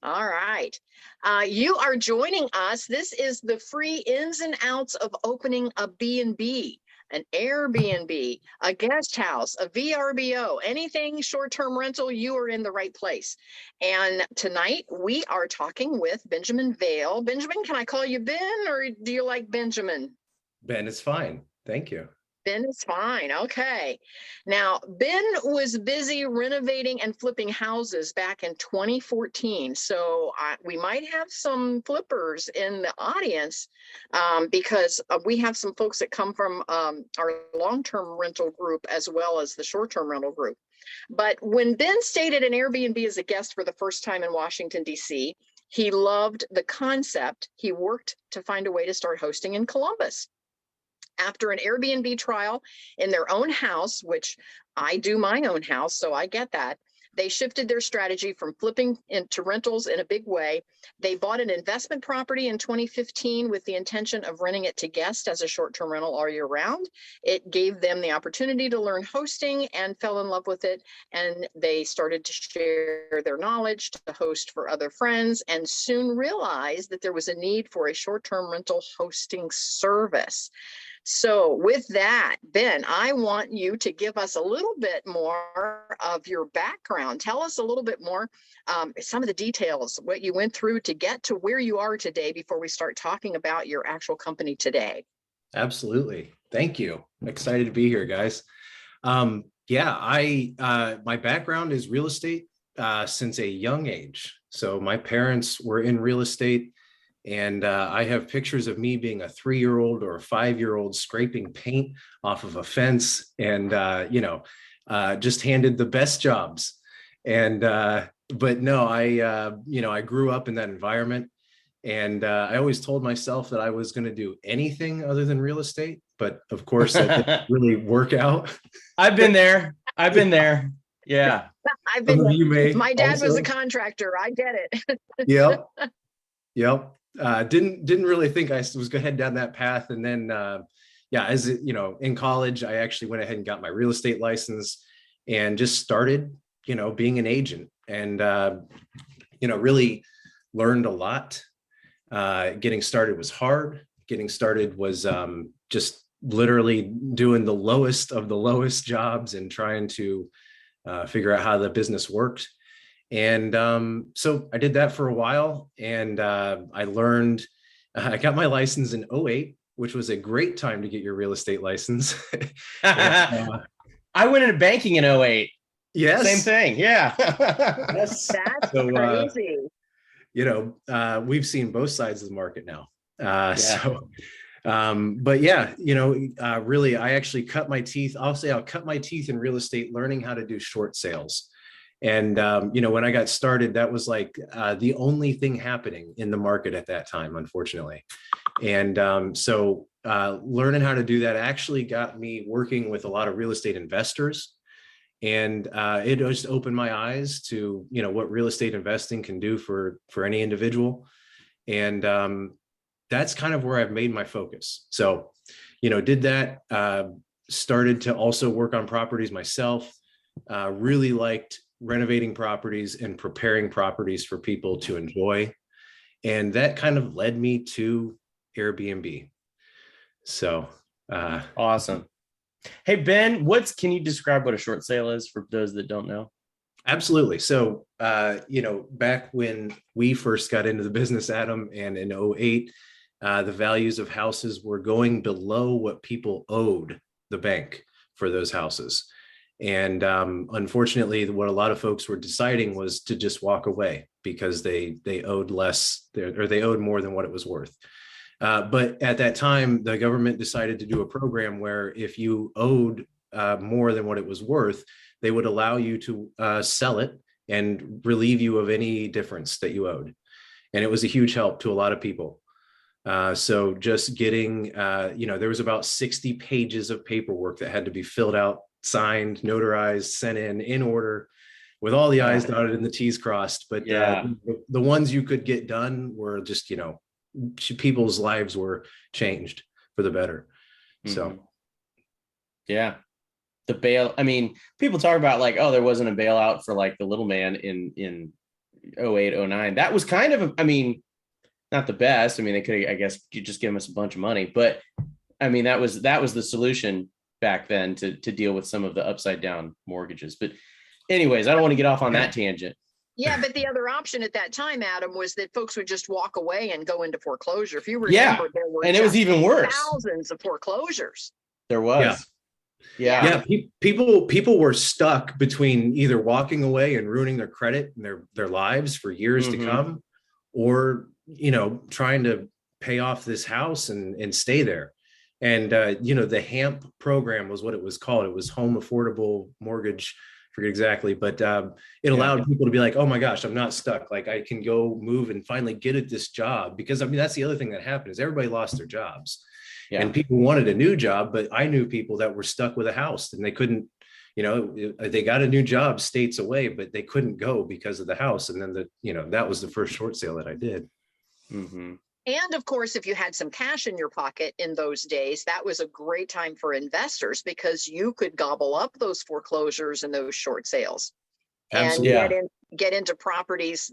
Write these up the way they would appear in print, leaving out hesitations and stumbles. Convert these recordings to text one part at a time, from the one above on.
All right. You are joining us. This is the free ins and outs of opening a B&B, an Airbnb, a guest house, a VRBO, anything short-term rental, you are in the right place. And tonight we are talking with Benjamin Vail. Benjamin, can I call you Ben or do you like Benjamin? Ben, it's fine. Thank you. Ben is fine. Okay. Now, Ben was busy renovating and flipping houses back in 2014. So we might have some flippers in the audience because we have some folks that come from our long-term rental group as well as the short-term rental group. But when Ben stayed at an Airbnb as a guest for the first time in Washington, D.C., he loved the concept. He worked to find a way to start hosting in Columbus. After an Airbnb trial in their own house, which I do my own house, so I get that, they shifted their strategy from flipping into rentals in a big way. They bought an investment property in 2015 with the intention of renting it to guests as a short-term rental all year round. It gave them the opportunity to learn hosting and fell in love with it. And they started to share their knowledge to host for other friends and soon realized that there was a need for a short-term rental hosting service. So with that, Ben, I want you to give us a little bit more of your background. Tell us a little bit more, some of the details, what you went through to get to where you are today before we start talking about your actual company today. Absolutely. Thank you. I'm excited to be here, guys. My background is real estate since a young age. So my parents were in real estate. And I have pictures of me being a 3-year-old or a 5-year-old scraping paint off of a fence and, just handed the best jobs. And, but no, I grew up in that environment and I always told myself that I was going to do anything other than real estate. But of course, that didn't really work out. I've been there. Yeah. I've been, my dad also. was a contractor. I get it. Yep. Didn't really think I was going to head down that path. And then, in college, I actually went ahead and got my real estate license and just started, being an agent and, really learned a lot. Getting started was hard. Getting started was just literally doing the lowest of the lowest jobs and trying to figure out how the business worked. And so I did that for a while and I learned, I got my license in 2008, which was a great time to get your real estate license. I went into banking in 2008. Yes. Same thing. Yeah. Yes. That's crazy. We've seen both sides of the market now. Really, I actually cut my teeth. I'll cut my teeth in real estate, learning how to do short sales. And, when I got started, that was like the only thing happening in the market at that time, unfortunately. And learning how to do that actually got me working with a lot of real estate investors. And it just opened my eyes to, what real estate investing can do for any individual. And that's kind of where I've made my focus. So, did that, started to also work on properties myself, really liked renovating properties and preparing properties for people to enjoy. And that kind of led me to Airbnb. So awesome. Hey, Ben, can you describe what a short sale is for those that don't know? Absolutely. So, back when we first got into the business, Adam, and in 2008, the values of houses were going below what people owed the bank for those houses. And unfortunately, what a lot of folks were deciding was to just walk away because they owed less or they owed more than what it was worth. But at that time, the government decided to do a program where if you owed more than what it was worth, they would allow you to sell it and relieve you of any difference that you owed. And it was a huge help to a lot of people. So just getting, there was about 60 pages of paperwork that had to be filled out, signed, notarized, sent in order with all the I's dotted and the T's crossed. But the ones you could get done were just, people's lives were changed for the better. Mm-hmm. So. Yeah. The bail. I mean, people talk about like, oh, there wasn't a bailout for like the little man in 08, 09. That was kind of, I mean, not the best. I mean, they could, I guess, you just give us a bunch of money, but I mean, that was the solution back then to deal with some of the upside down mortgages. But anyways, I don't want to get off on that tangent. Yeah, but the other option at that time, Adam, was that folks would just walk away and go into foreclosure. If you remember, there were and it was even worse. Thousands of foreclosures. There was. Yeah. People were stuck between either walking away and ruining their credit and their lives for years to come, or, trying to pay off this house and stay there. And, the HAMP program was what it was called. It was Home Affordable Mortgage, I forget exactly, but it allowed people to be like, oh my gosh, I'm not stuck. Like I can go move and finally get at this job. Because I mean, that's the other thing that happened is everybody lost their jobs. Yeah. And people wanted a new job, but I knew people that were stuck with a house and they couldn't, they got a new job states away, but they couldn't go because of the house. And then that was the first short sale that I did. Mm-hmm. And of course, if you had some cash in your pocket in those days, that was a great time for investors because you could gobble up those foreclosures and those short sales. Absolutely. And get into properties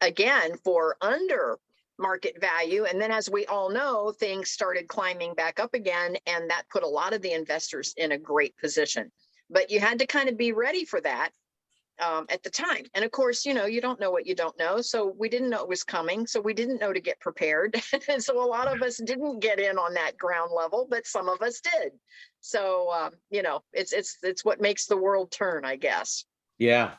again for under market value. And then, as we all know, things started climbing back up again, and that put a lot of the investors in a great position. But you had to kind of be ready for that at the time. And of course, you don't know what you don't know. So we didn't know it was coming. So we didn't know to get prepared. And so a lot of us didn't get in on that ground level, but some of us did. So, it's what makes the world turn, I guess. Yeah.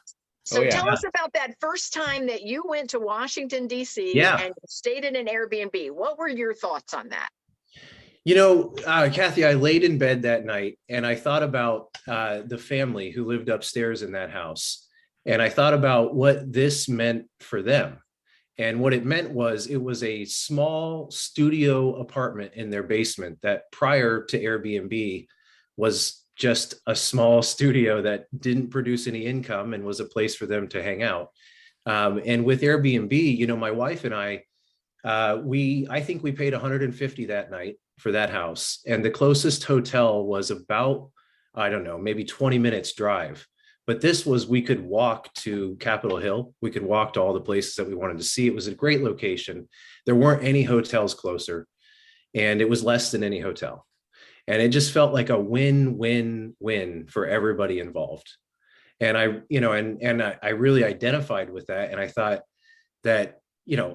So tell us about that first time that you went to Washington, D.C. and stayed in an Airbnb. What were your thoughts on that? Kathy, I laid in bed that night and I thought about the family who lived upstairs in that house. And I thought about what this meant for them. And what it meant was it was a small studio apartment in their basement that prior to Airbnb was just a small studio that didn't produce any income and was a place for them to hang out. And with Airbnb, my wife and I think we paid $150 that night for that house. And the closest hotel was about, I don't know, maybe 20 minutes drive. But we could walk to Capitol Hill. We could walk to all the places that we wanted to see. It was a great location. There weren't any hotels closer, and it was less than any hotel. And it just felt like a win-win-win for everybody involved. And I really identified with that. And I thought that,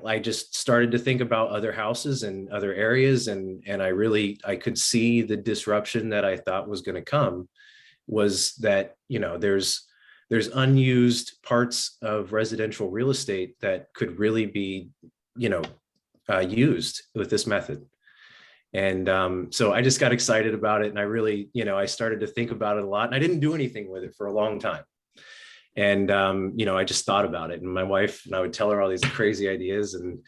I just started to think about other houses and other areas. And I could see the disruption that I thought was going to come was that, there's unused parts of residential real estate that could really be, used with this method. And so I just got excited about it. And I really, I started to think about it a lot, and I didn't do anything with it for a long time. And, I just thought about it, and my wife and I would tell her all these crazy ideas. And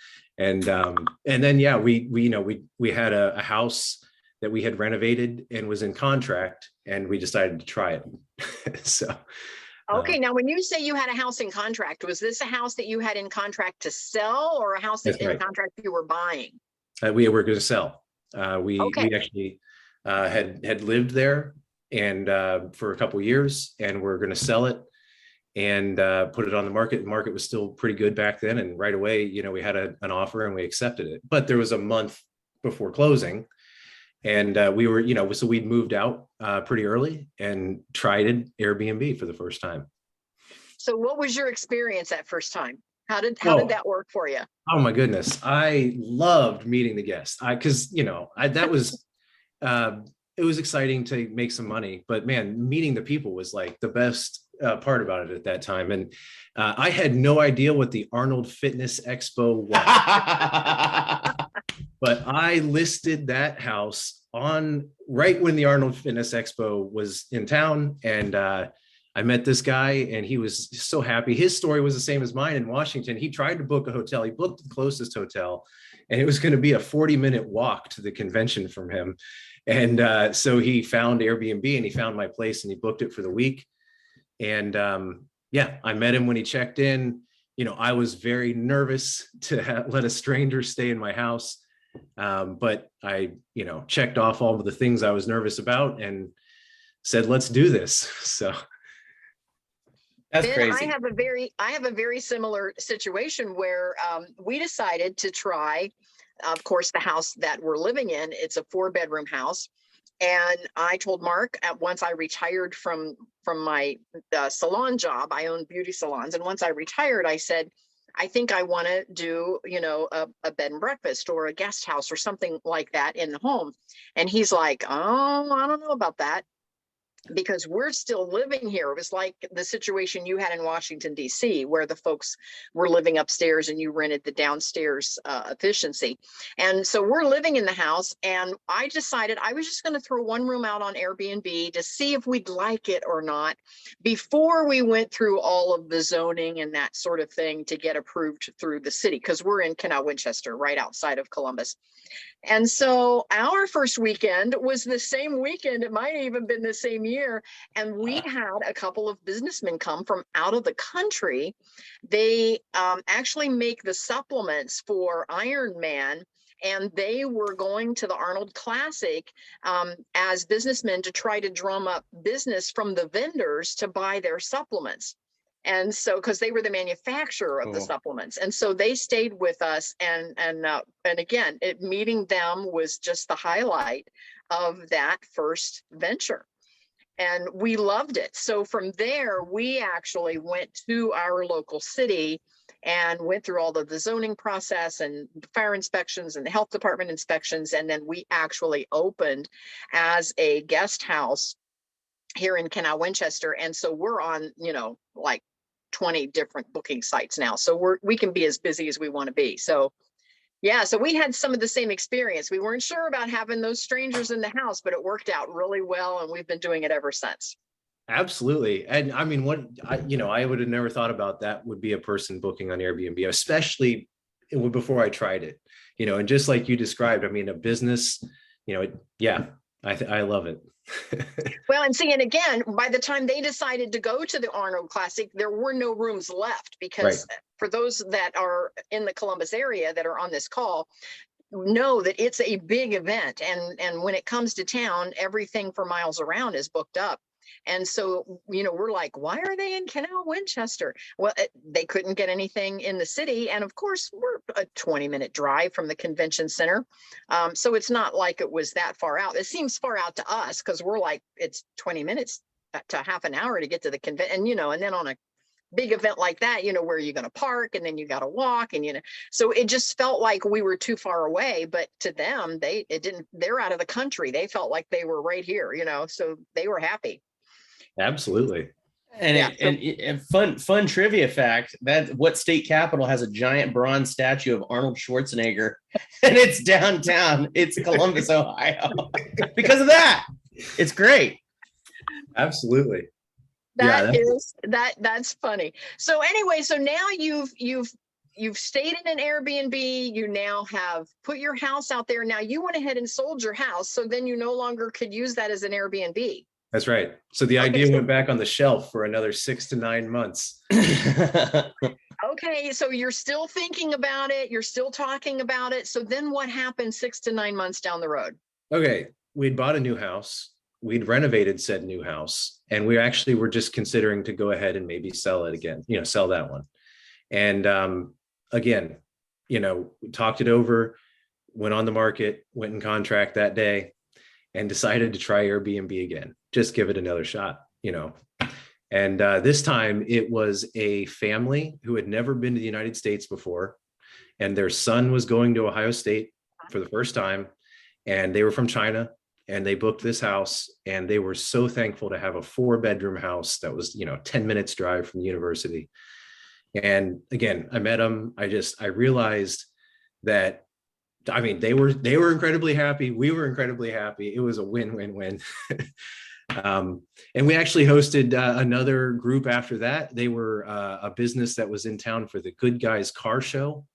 then, we had a house that we had renovated and was in contract, and we decided to try it. So. Okay. Now, when you say you had a house in contract, was this a house that you had in contract to sell, or a house that in contract you were buying? We were going to sell. We actually had lived there and for a couple of years, and we're going to sell it and put it on the market. The market was still pretty good back then, and right away, we had an offer and we accepted it. But there was a month before closing, and we were, so we'd moved out pretty early and tried Airbnb for the first time. So, what was your experience that first time? How did that work for you? Oh my goodness. I loved meeting the guests. That was, it was exciting to make some money, but man, meeting the people was like the best part about it at that time. And I had no idea what the Arnold Fitness Expo was, but I listed that house on right when the Arnold Fitness Expo was in town. And I met this guy and he was so happy. His story was the same as mine in Washington. He tried to book a hotel. He booked the closest hotel, and it was going to be a 40-minute walk to the convention from him. And so he found Airbnb and he found my place and he booked it for the week. And I met him when he checked in. I was very nervous to let a stranger stay in my house. But I, checked off all of the things I was nervous about and said, let's do this. So. That's Ben, crazy. I have a very similar situation where we decided to try, of course, the house that we're living in. It's a 4-bedroom house, and I told Mark once I retired from my salon job. I own beauty salons, and once I retired, I said, I think I want to do, a bed and breakfast or a guest house or something like that in the home. And he's like, oh, I don't know about that, because we're still living here. It was like the situation you had in Washington, D.C., where the folks were living upstairs and you rented the downstairs efficiency. And so we're living in the house, and I decided I was just going to throw one room out on Airbnb to see if we'd like it or not before we went through all of the zoning and that sort of thing to get approved through the city, because we're in Canal Winchester, right outside of Columbus. And so our first weekend was the same weekend. It might have even been the same year. And we had a couple of businessmen come from out of the country. They actually make the supplements for Iron Man. And they were going to the Arnold Classic as businessmen to try to drum up business from the vendors to buy their supplements. And so, because they were the manufacturer of the supplements, and so they stayed with us, and again, meeting them was just the highlight of that first venture, and we loved it. So from there, we actually went to our local city and went through all of the zoning process and fire inspections and the health department inspections, and then we actually opened as a guest house here in Canal Winchester. And so we're on, like 20 different booking sites now. So we can be as busy as we want to be. So yeah, so we had some of the same experience. We weren't sure about having those strangers in the house, but it worked out really well, and we've been doing it ever since. Absolutely. And I mean, I would have never thought about that would be a person booking on Airbnb, especially before I tried it, and just like you described, I mean, a business, I love it. Well, and again, by the time they decided to go to the Arnold Classic, there were no rooms left, because for those that are in the Columbus area that are on this call, know that it's a big event. And when it comes to town, everything for miles around is booked up. And so, we're like, why are they in Canal Winchester? Well, they couldn't get anything in the city. And of course, we're a 20-minute drive from the convention center. So it's not like it was that far out. It seems far out to us because we're like, it's 20 minutes to half an hour to get to the convention. And then on a big event like that, where you're going to park and then you got to walk, and so it just felt like we were too far away. But to them, they're out of the country. They felt like they were right here, so they were happy. Absolutely. And fun trivia fact, that what state capital has a giant bronze statue of Arnold Schwarzenegger, and it's downtown. It's Columbus, Ohio. Because of that. It's great. Absolutely. That's funny. So anyway, so now you've stayed in an Airbnb, you now have put your house out there. Now you went ahead and sold your house, so then you no longer could use that as an Airbnb. That's right. So the idea went back on the shelf for another 6 to 9 months. Okay, so you're still thinking about it. You're still talking about it. So then what happened 6 to 9 months down the road? Okay, we'd bought a new house. We'd renovated said new house. And we actually were just considering to go ahead and maybe sell it again, sell that one. And again, we talked it over, went on the market, went in contract that day, and decided to try Airbnb again. Just give it another shot, And this time it was a family who had never been to the United States before. And their son was going to Ohio State for the first time. And they were from China, and they booked this house. And they were so thankful to have a 4-bedroom house that was, 10 minutes drive from the university. And again, I met them. I realized that, I mean, they were incredibly happy. We were incredibly happy. It was a win-win-win. And we actually hosted another group after that. They were a business that was in town for the Good Guys car show.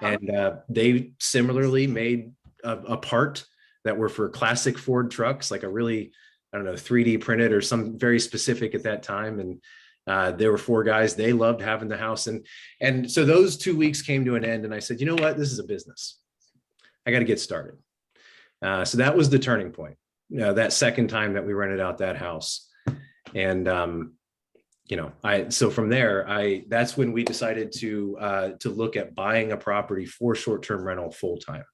And they similarly made a part that were for classic Ford trucks, like a really, 3D printed or some very specific at that time. And there were 4 guys. They loved having the house. And so those 2 weeks came to an end. And I said, you know what? This is a business. I got to get started. So that was the turning point. That second time that we rented out that house. And So from there, that's when we decided to look at buying a property for short-term rental full-time.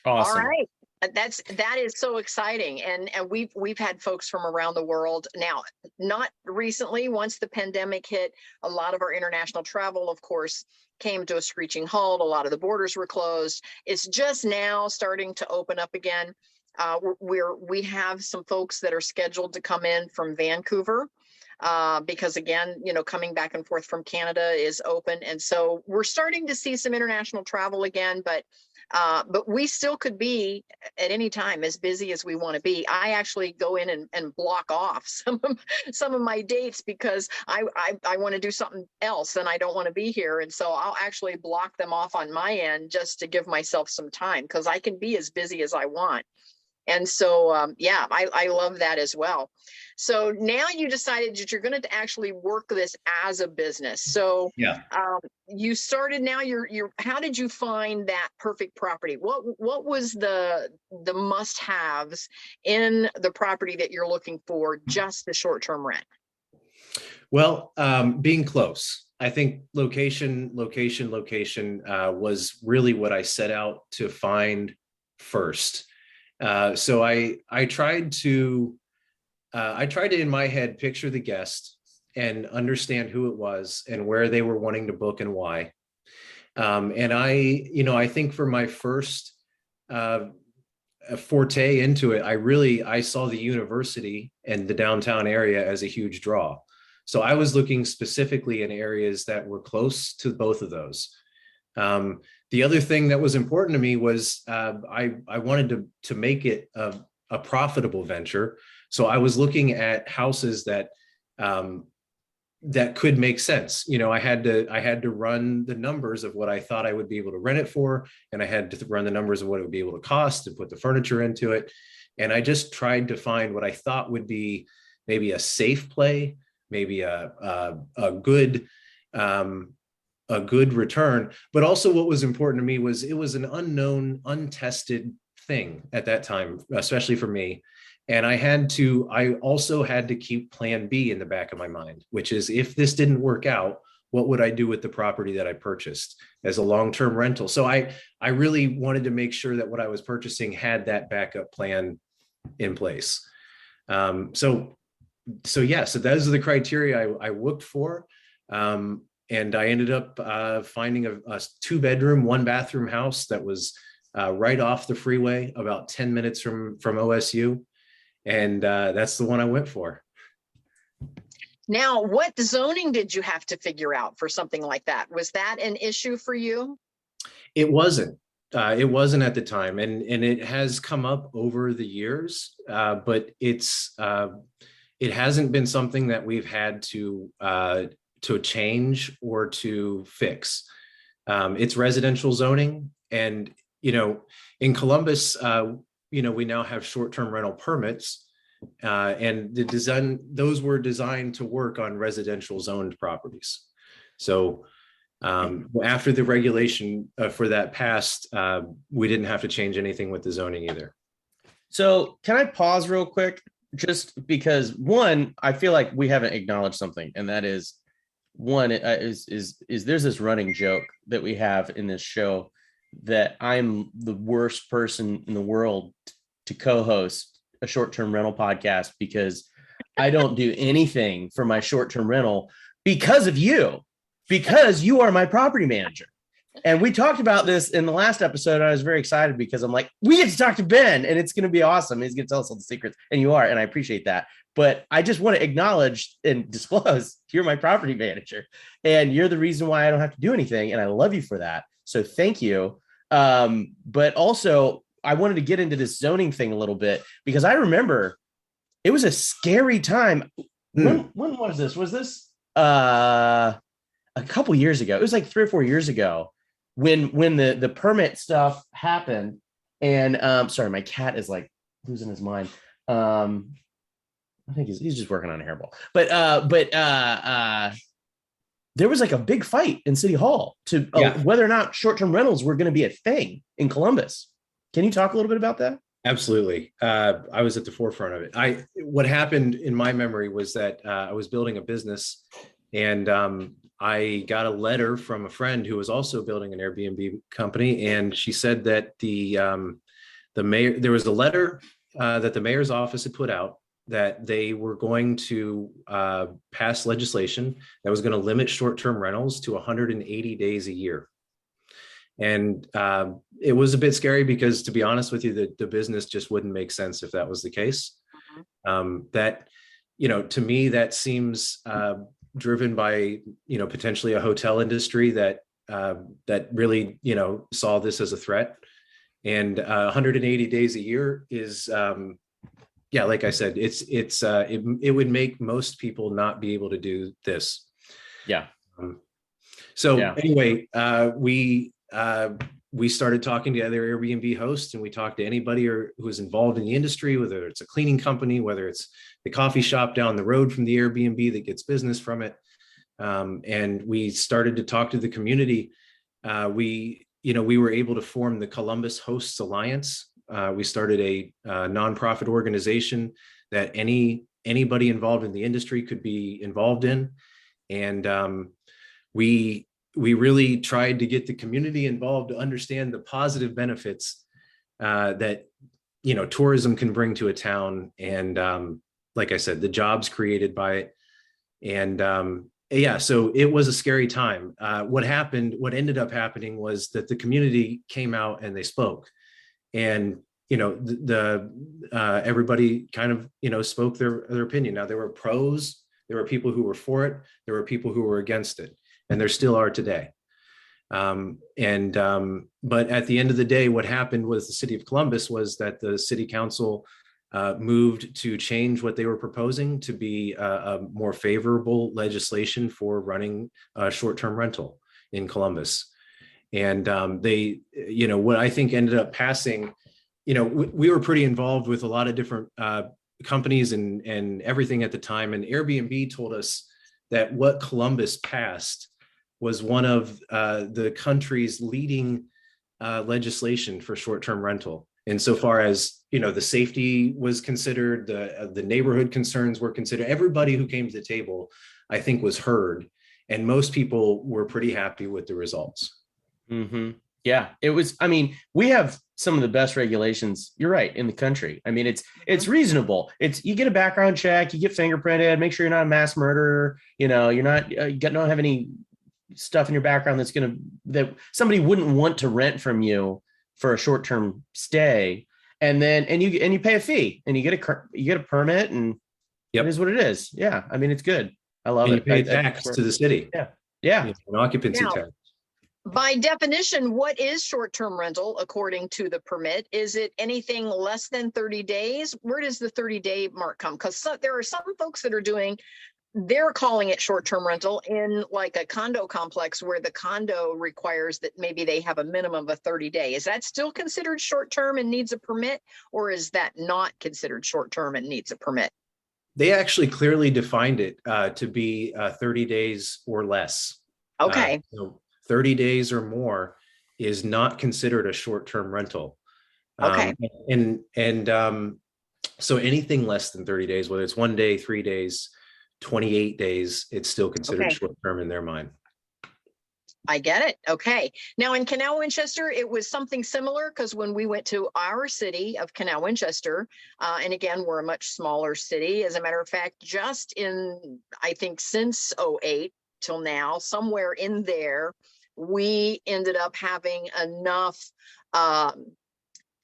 Awesome. All right. That is so exciting. And we've had folks from around the world. Now, not recently, once the pandemic hit, a lot of our international travel, of course, came to a screeching halt. A lot of the borders were closed. It's just now starting to open up again. We have some folks that are scheduled to come in from Vancouver, because again, coming back and forth from Canada is open. And so we're starting to see some international travel again, but we still could be at any time as busy as we want to be. I actually go in and block off some of my dates because I want to do something else and I don't want to be here. And so I'll actually block them off on my end just to give myself some time, because I can be as busy as I want. And so, I love that as well. So now you decided that you're going to actually work this as a business. So you started now. How did you find that perfect property? What was the must-haves in the property that you're looking for, just the short-term rent? Well, being close. I think location was really what I set out to find first. So I tried to in my head picture the guest and understand who it was and where they were wanting to book and why. And I think for my first forte into it, I saw the university and the downtown area as a huge draw. So I was looking specifically in areas that were close to both of those. The other thing that was important to me was I wanted to make it a profitable venture. So I was looking at houses that could make sense. I had to run the numbers of what I thought I would be able to rent it for, and I had to run the numbers of what it would be able to cost to put the furniture into it. And I just tried to find what I thought would be maybe a safe play, maybe a good return. But also what was important to me was it was an unknown, untested thing at that time, especially for me. And I also had to keep plan B in the back of my mind, which is, if this didn't work out, what would I do with the property that I purchased as a long-term rental? So I really wanted to make sure that what I was purchasing had that backup plan in place. So those are the criteria I looked for. And I ended up finding a 2-bedroom, 1-bathroom house that was right off the freeway, about 10 minutes from OSU. And that's the one I went for. Now, what zoning did you have to figure out for something like that? Was that an issue for you? It wasn't. It wasn't at the time. And it has come up over the years, but it hasn't been something that we've had to change or to fix. It's residential zoning. And, in Columbus, we now have short-term rental permits, and those were designed to work on residential zoned properties. So after the regulation for that passed, we didn't have to change anything with the zoning either. So can I pause real quick? Just because, one, I feel like we haven't acknowledged something, and that is, one, is there's this running joke that we have in this show that I'm the worst person in the world to co-host a short-term rental podcast, because I don't do anything for my short-term rental because of you, because you are my property manager. And we talked about this in the last episode. I was very excited because I'm like, we get to talk to Ben and it's going to be awesome. He's going to tell us all the secrets, and you are, and I appreciate that. But I just want to acknowledge and disclose you're my property manager, and you're the reason why I don't have to do anything. And I love you for that. So thank you. But also I wanted to get into this zoning thing a little bit, because I remember it was a scary time. When was this? Was this a couple years ago? It was like 3 or 4 years ago when the permit stuff happened. And sorry, my cat is like losing his mind. I think he's just working on a hairball. But there was like a big fight in City Hall to whether or not short-term rentals were going to be a thing in Columbus. Can you talk a little bit about that? Absolutely. I was at the forefront of it. What happened in my memory was that I was building a business, and I got a letter from a friend who was also building an Airbnb company, and she said that the mayor, there was a letter that the mayor's office had put out that they were going to pass legislation that was going to limit short-term rentals to 180 days a year. And it was a bit scary because, to be honest with you, the business just wouldn't make sense if that was the case. That, to me, that seems driven by, potentially a hotel industry that really, saw this as a threat. And 180 days a year is, like I said, it would make most people not be able to do this. Yeah. Anyway, we started talking to other Airbnb hosts, and we talked to anybody who was involved in the industry, whether it's a cleaning company, whether it's the coffee shop down the road from the Airbnb that gets business from it. And we started to talk to the community. We were able to form the Columbus Hosts Alliance. We started a nonprofit organization that anybody involved in the industry could be involved in. And we really tried to get the community involved to understand the positive benefits that tourism can bring to a town, and like I said, the jobs created by it. And so it was a scary time. What ended up happening was that the community came out and they spoke, and everybody kind of spoke their opinion. Now, there were pros, there were people who were for it, there were people who were against it, and there still are today. But at the end of the day, what happened with the city of Columbus was that the city council moved to change what they were proposing to be a more favorable legislation for running a short-term rental in Columbus. And they, what I think ended up passing, we were pretty involved with a lot of different companies and everything at the time. And Airbnb told us that what Columbus passed was one of the country's leading legislation for short-term rental. Insofar as, the safety was considered, the neighborhood concerns were considered, everybody who came to the table, I think, was heard. And most people were pretty happy with the results. Mm-hmm. Yeah, it was. I mean, we have some of the best regulations. You're right, in the country. I mean, it's reasonable. You get a background check, you get fingerprinted, make sure you're not a mass murderer. You're not, you don't have any stuff in your background that somebody wouldn't want to rent from you for a short-term stay. And you pay a fee, and you get a permit, and It is what it is. Yeah, I mean, it's good. I love it. You pay tax to the city. Yeah, an occupancy tax. By definition, what is short-term rental according to the permit? Is it anything less than 30 days? Where does the 30-day mark come? Because there are some folks that they're calling it short-term rental in like a condo complex where the condo requires that maybe they have a minimum of 30-day. Is that still considered short-term and needs a permit, or is that not considered short-term and needs a permit? They actually clearly defined it to be 30 days or less. Okay. So 30 days or more is not considered a short-term rental. Okay. So anything less than 30 days, whether it's 1 day, 3 days, 28 days, it's still considered short-term in their mind. I get it. Okay. Now in Canal Winchester, it was something similar, because when we went to our city of Canal Winchester, and again, we're a much smaller city. As a matter of fact, just I think since 2008 till now, somewhere in there, we ended up having enough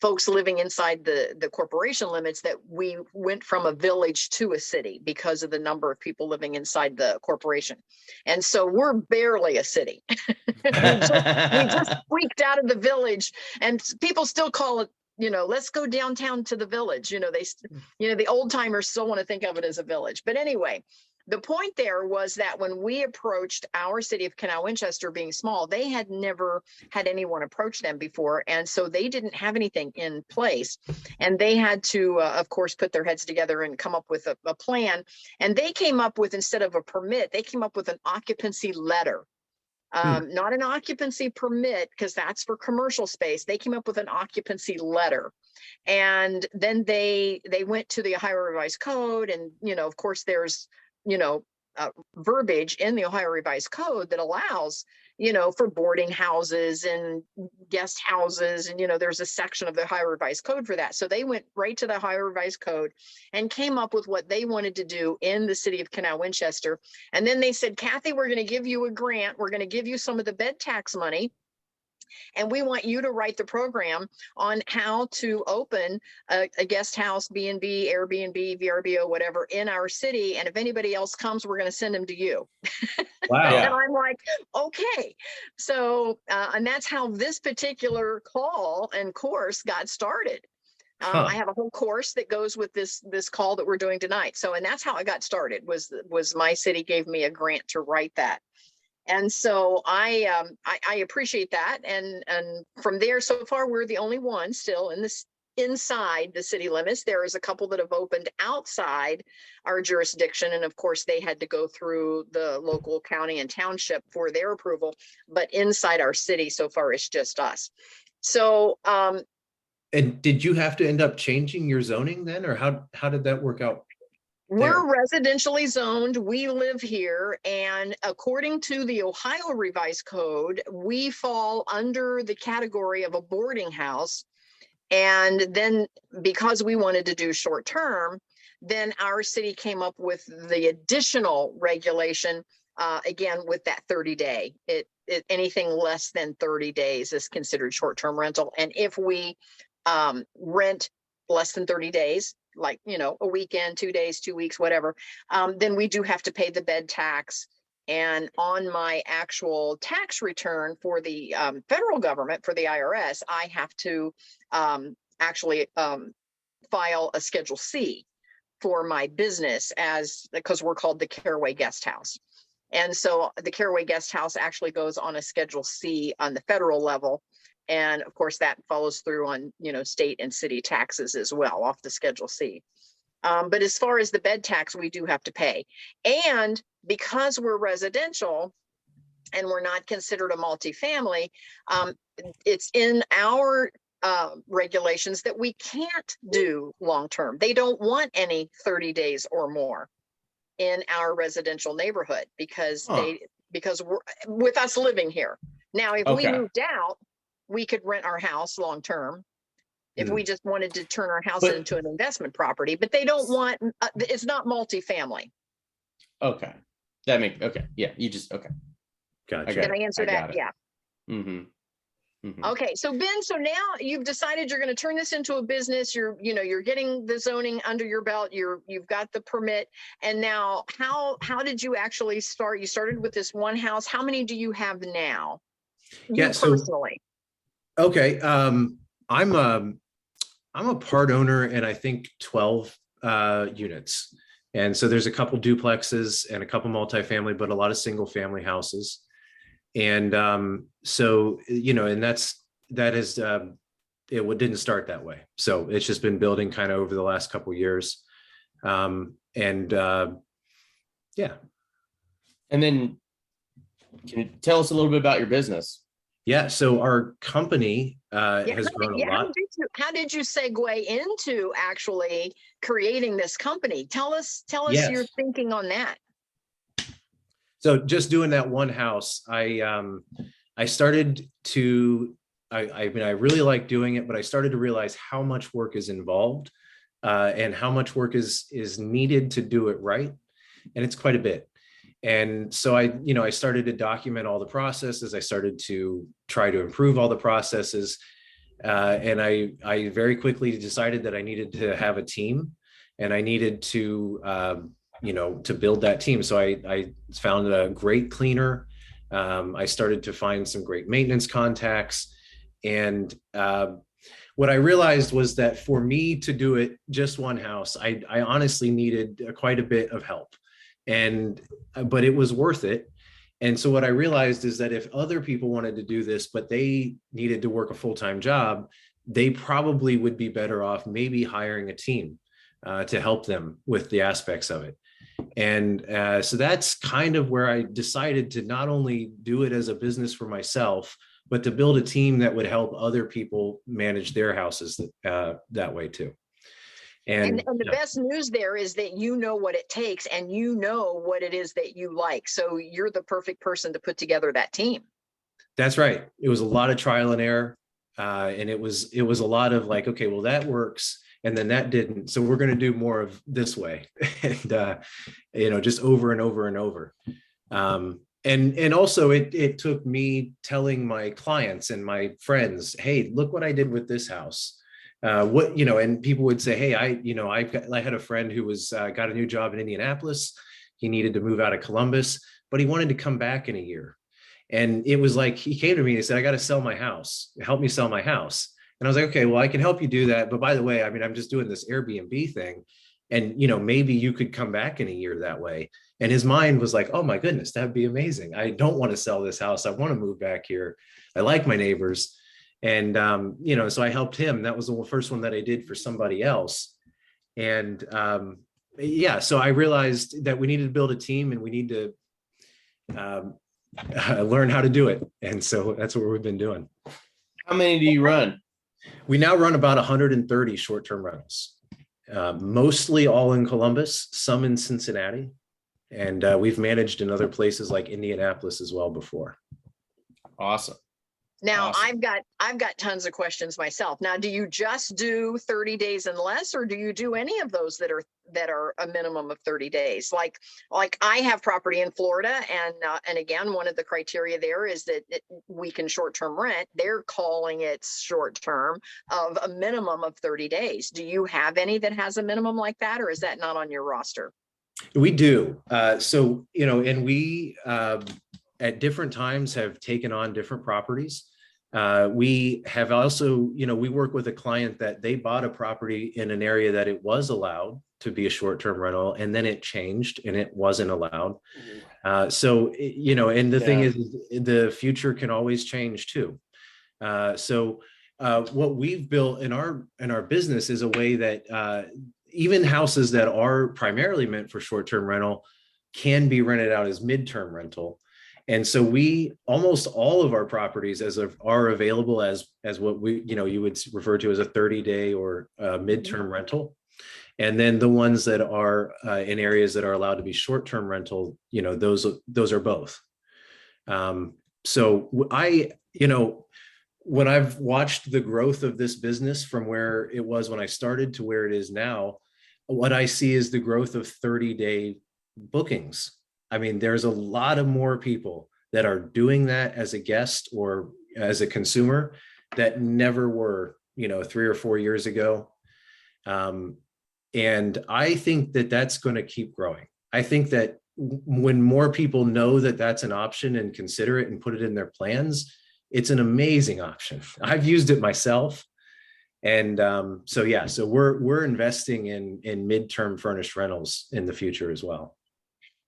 folks living inside the corporation limits that we went from a village to a city because of the number of people living inside the corporation. And so we're barely a city. we just squeaked out of the village, and people still call it, let's go downtown to the village. The old timers still want to think of it as a village. But anyway, the point there was that when we approached our city of Canal Winchester, being small, they had never had anyone approach them before. And so they didn't have anything in place. And they had to, of course, put their heads together and come up with a plan. And they came up with, instead of a permit, they came up with an occupancy letter. Not an occupancy permit, because that's for commercial space. They came up with an occupancy letter. And then they went to the Ohio Revised Code, and, of course, there's, verbiage in the Ohio Revised Code that allows, for boarding houses and guest houses. And, there's a section of the Ohio Revised Code for that. So they went right to the Ohio Revised Code and came up with what they wanted to do in the city of Canal Winchester. And then they said, Kathy, we're going to give you a grant. We're going to give you some of the bed tax money. And we want you to write the program on how to open a guest house, B&B, Airbnb, VRBO, whatever, in our city. And if anybody else comes, we're going to send them to you. Wow. And I'm like, okay. So, and that's how this particular call and course got started. I have a whole course that goes with this call that we're doing tonight. So, and that's how I got started, was my city gave me a grant to write that. And so I appreciate that. And from there, so far, we're the only one still inside the city limits. There is a couple that have opened outside our jurisdiction. And of course, they had to go through the local county and township for their approval. But inside our city, so far, it's just us. So and did you have to end up changing your zoning then, or how did that work out? We're residentially zoned. We live here. And according to the Ohio Revised Code, we fall under the category of a boarding house. And then because we wanted to do short term, then our city came up with the additional regulation, again, with that 30-day. Anything less than 30 days is considered short-term rental. And if we rent less than 30 days, like, a weekend, 2 days, 2 weeks, whatever, then we do have to pay the bed tax. And on my actual tax return for the federal government, for the IRS, I have to actually file a Schedule C for my business, because we're called the Caraway Guest House. And so the Caraway Guest House actually goes on a Schedule C on the federal level. And of course, that follows through on, state and city taxes as well off the Schedule C. But as far as the bed tax, we do have to pay. And because we're residential and we're not considered a multifamily, it's in our regulations that we can't do long-term. They don't want any 30 days or more in our residential neighborhood because we're with us living here. Now, if we moved out, we could rent our house long-term if we just wanted to turn our house into an investment property, but they don't want, it's not multifamily. Okay. That makes, okay. Yeah. You just, okay. Gotcha. Did I answer that? Yeah. Mm-hmm. Mm-hmm. Okay. So Ben, so now you've decided you're going to turn this into a business. You're getting the zoning under your belt. You've got the permit. And now how did you actually start? You started with this one house. How many do you have now? Yeah. Personally. Okay. I'm a part owner in, I think, 12 units. And so there's a couple duplexes and a couple multifamily, but a lot of single family houses. And so, and that is, it didn't start that way. So it's just been building kind of over the last couple of years. Yeah. And then can you tell us a little bit about your business? Yeah. So our company has grown a lot. How did you segue into actually creating this company? Tell us your thinking on that. So just doing that one house, I started to, I mean, I really like doing it, but I started to realize how much work is involved and how much work is needed to do it right. And it's quite a bit. And so I started to document all the processes. I started to try to improve all the processes. And I very quickly decided that I needed to have a team and I needed to, to build that team. So I found a great cleaner. I started to find some great maintenance contacts. And what I realized was that for me to do it just one house, I honestly needed quite a bit of help. But it was worth it. And so what I realized is that if other people wanted to do this, but they needed to work a full-time job, they probably would be better off maybe hiring a team to help them with the aspects of it. And so that's kind of where I decided to not only do it as a business for myself, but to build a team that would help other people manage their houses that way too. And the best news there is that you know what it takes and you know what it is that you like. So you're the perfect person to put together that team. That's right. It was a lot of trial and error. And it was a lot of like, okay, well, that works. And then that didn't. So we're going to do more of this way. And, just over and over and over. And also it took me telling my clients and my friends, hey, look what I did with this house. And people would say, hey, I had a friend who got a new job in Indianapolis. He needed to move out of Columbus, but he wanted to come back in a year. And it was like, he came to me and said, I got to sell my house. Help me sell my house. And I was like, okay, well, I can help you do that. But by the way, I'm just doing this Airbnb thing. And, maybe you could come back in a year that way. And his mind was like, oh my goodness, that'd be amazing. I don't want to sell this house. I want to move back here. I like my neighbors. And, so I helped him. That was the first one that I did for somebody else. And so I realized that we needed to build a team and we need to learn how to do it. And so that's what we've been doing. How many do you run? We now run about 130 short-term rentals, mostly all in Columbus, some in Cincinnati. And we've managed in other places like Indianapolis as well before. Awesome. Now, Awesome. I've got tons of questions myself. Now, do you just do 30 days and less, or do you do any of those that are a minimum of 30 days? Like I have property in Florida, and again, one of the criteria there is that we can short-term rent. They're calling it short-term of a minimum of 30 days. Do you have any that has a minimum like that, or is that not on your roster? We do. And we at different times have taken on different properties. We have also, we work with a client that they bought a property in an area that it was allowed to be a short-term rental, and then it changed and it wasn't allowed. And the thing is, the future can always change too. What we've built in our business is a way that even houses that are primarily meant for short-term rental can be rented out as midterm rental. And so almost all of our properties are available as what you would refer to as a 30-day or midterm rental. And then the ones that are in areas that are allowed to be short-term rental, those are both. When I've watched the growth of this business from where it was when I started to where it is now, what I see is the growth of 30-day bookings. There's a lot of more people that are doing that as a guest or as a consumer that never were, 3 or 4 years ago. And I think that that's going to keep growing. I think that when more people know that that's an option and consider it and put it in their plans, it's an amazing option. I've used it myself. And so we're investing in midterm furnished rentals in the future as well.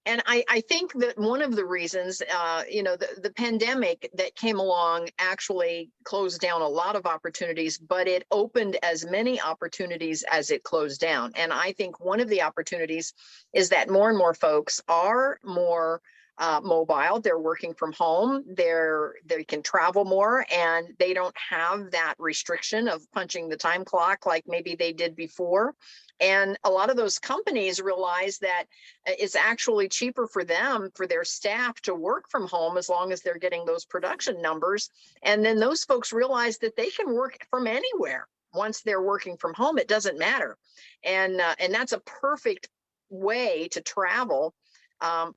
And I think that one of the reasons, the pandemic that came along actually closed down a lot of opportunities, but it opened as many opportunities as it closed down. And I think one of the opportunities is that more and more folks are more mobile. They're working from home. They can travel more, and they don't have that restriction of punching the time clock like maybe they did before. And a lot of those companies realize that it's actually cheaper for them, for their staff to work from home as long as they're getting those production numbers. And then those folks realize that they can work from anywhere. Once they're working from home, it doesn't matter. And that's a perfect way to travel.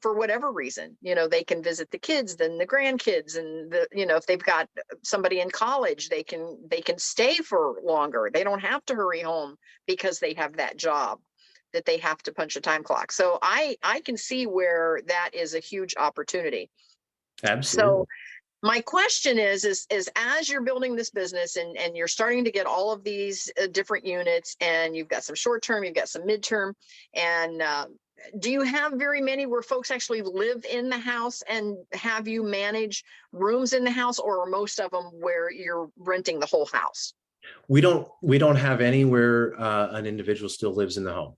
For whatever reason, they can visit the kids, then the grandkids, and if they've got somebody in college, they can stay for longer. They don't have to hurry home because they have that job that they have to punch a time clock. So I can see where that is a huge opportunity. Absolutely. So my question is as you're building this business and you're starting to get all of these different units, and you've got some short term, you've got some midterm, and do you have very many where folks actually live in the house and have you manage rooms in the house, or are most of them where you're renting the whole house? We don't have any where an individual still lives in the home.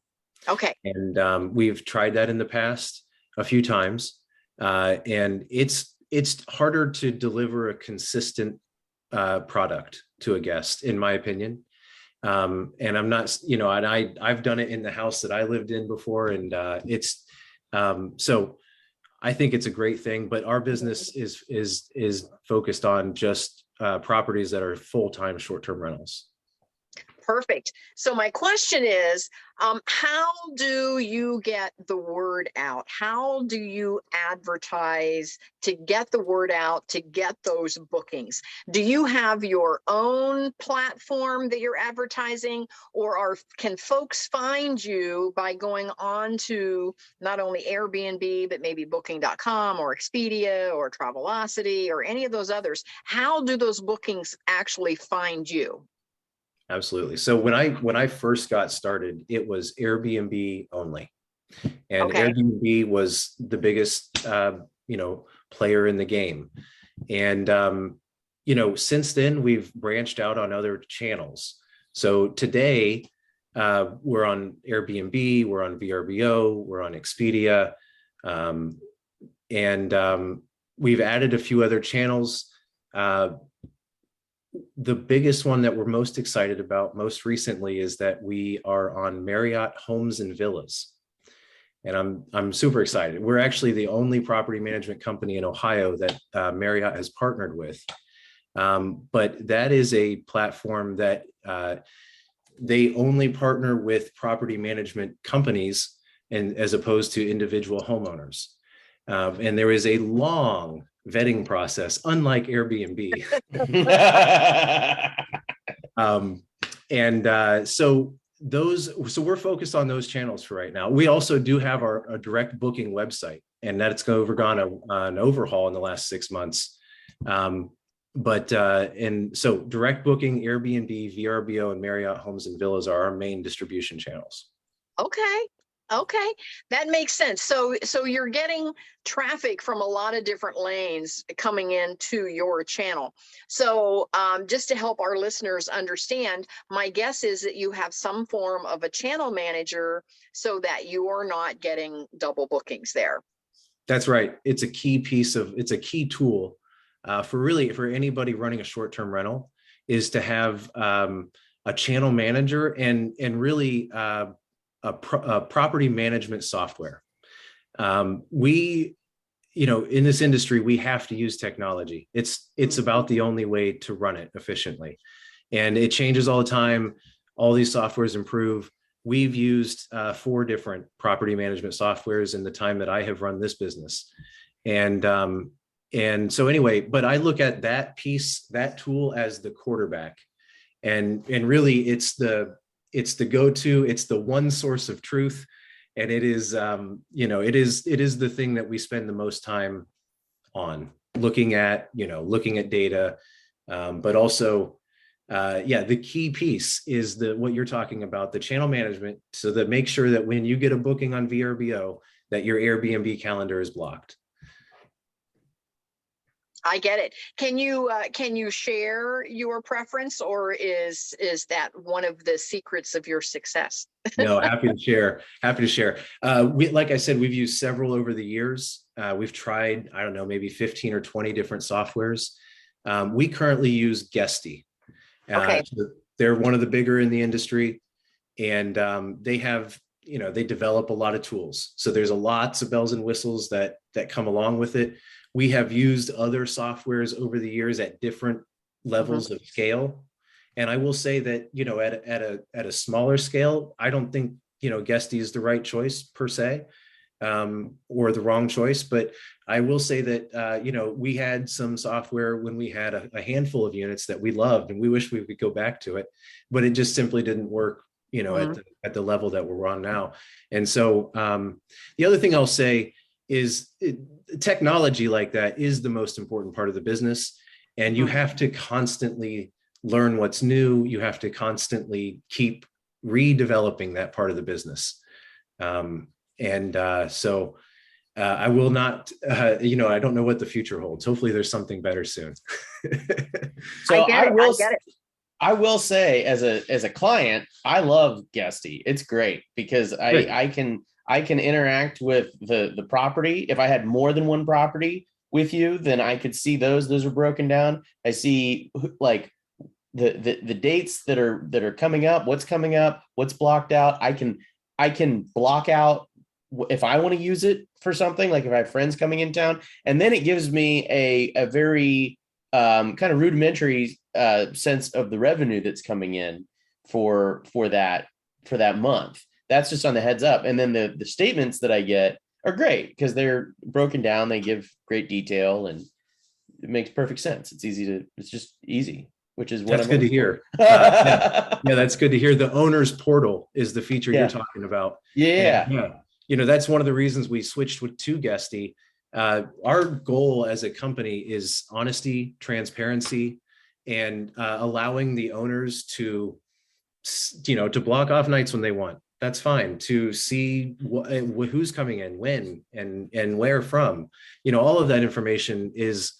Okay. And we've tried that in the past a few times. And it's harder to deliver a consistent product to a guest, in my opinion. And I'm not, and I've done it in the house that I lived in before. And so I think it's a great thing, but our business is focused on just properties that are full-time short-term rentals. Perfect. So my question is, how do you get the word out? How do you advertise to get the word out, to get those bookings? Do you have your own platform that you're advertising, or can folks find you by going on to not only Airbnb, but maybe booking.com or Expedia or Travelocity or any of those others? How do those bookings actually find you? Absolutely. So when I first got started, it was Airbnb only, and Okay. Airbnb was the biggest player in the game. And since then we've branched out on other channels. So today we're on Airbnb, we're on VRBO, we're on Expedia, and we've added a few other channels. The biggest one that we're most excited about most recently is that we are on Marriott Homes and Villas. And I'm super excited. We're actually the only property management company in Ohio that Marriott has partnered with. But that is a platform that they only partner with property management companies, and as opposed to individual homeowners. And there is a long vetting process, unlike Airbnb. So we're focused on those channels for right now. We also do have our direct booking website, and that's undergone an overhaul in the last 6 months. And so direct booking, Airbnb, VRBO, and Marriott Homes and Villas are our main distribution channels. Okay, that makes sense. So you're getting traffic from a lot of different lanes coming into your channel. So just to help our listeners understand, my guess is that you have some form of a channel manager so that you are not getting double bookings there. That's right. It's a key tool for anybody running a short-term rental, is to have a channel manager and really a property management software. In this industry, we have to use technology. It's about the only way to run it efficiently, and it changes all the time. All these softwares improve. We've used 4 different property management softwares in the time that I have run this business, and so anyway. But I look at that tool as the quarterback, and really it's the go-to, it's the one source of truth. And it is, it is the thing that we spend the most time on, looking at data. But also, the key piece is what you're talking about, the channel management, so that make sure that when you get a booking on VRBO, that your Airbnb calendar is blocked. I get it. Can you share your preference, or is that one of the secrets of your success? No, happy to share. Like I said, we've used several over the years. We've tried, I don't know, maybe 15 or 20 different softwares. We currently use Guesty. Okay. So they're one of the bigger in the industry, and they have, they develop a lot of tools. So there's lots of bells and whistles that come along with it. We have used other softwares over the years at different levels of scale. And I will say that, at a smaller scale, I don't think, Guesty is the right choice per se, or the wrong choice. But I will say that, we had some software when we had a handful of units that we loved, and we wish we could go back to it, but it just simply didn't work, at the level that we're on now. And so the other thing I'll say is technology like that is the most important part of the business. And you have to constantly learn what's new. You have to constantly keep redeveloping that part of the business. So I will not, I don't know what the future holds. Hopefully there's something better soon. So I get it. I will say, as a client, I love Guesty. It's great because I can interact with the property. If I had more than one property with you, then I could see those. Those are broken down. I see like the dates that are coming up, what's coming up, what's blocked out. I can block out if I want to use it for something, like if I have friends coming in town, and then it gives me a very kind of rudimentary sense of the revenue that's coming in for that month. That's just on the heads up. And then the statements that I get are great because they're broken down. They give great detail and it makes perfect sense. It's just easy, which is what That's good to hear. Yeah, that's good to hear. The owner's portal is the feature you're talking about. Yeah. And, that's one of the reasons we switched to Guesty. Our goal as a company is honesty, transparency, and allowing the owners to block off nights when they want. That's fine. To see who's coming in, when, and where from. All of that information is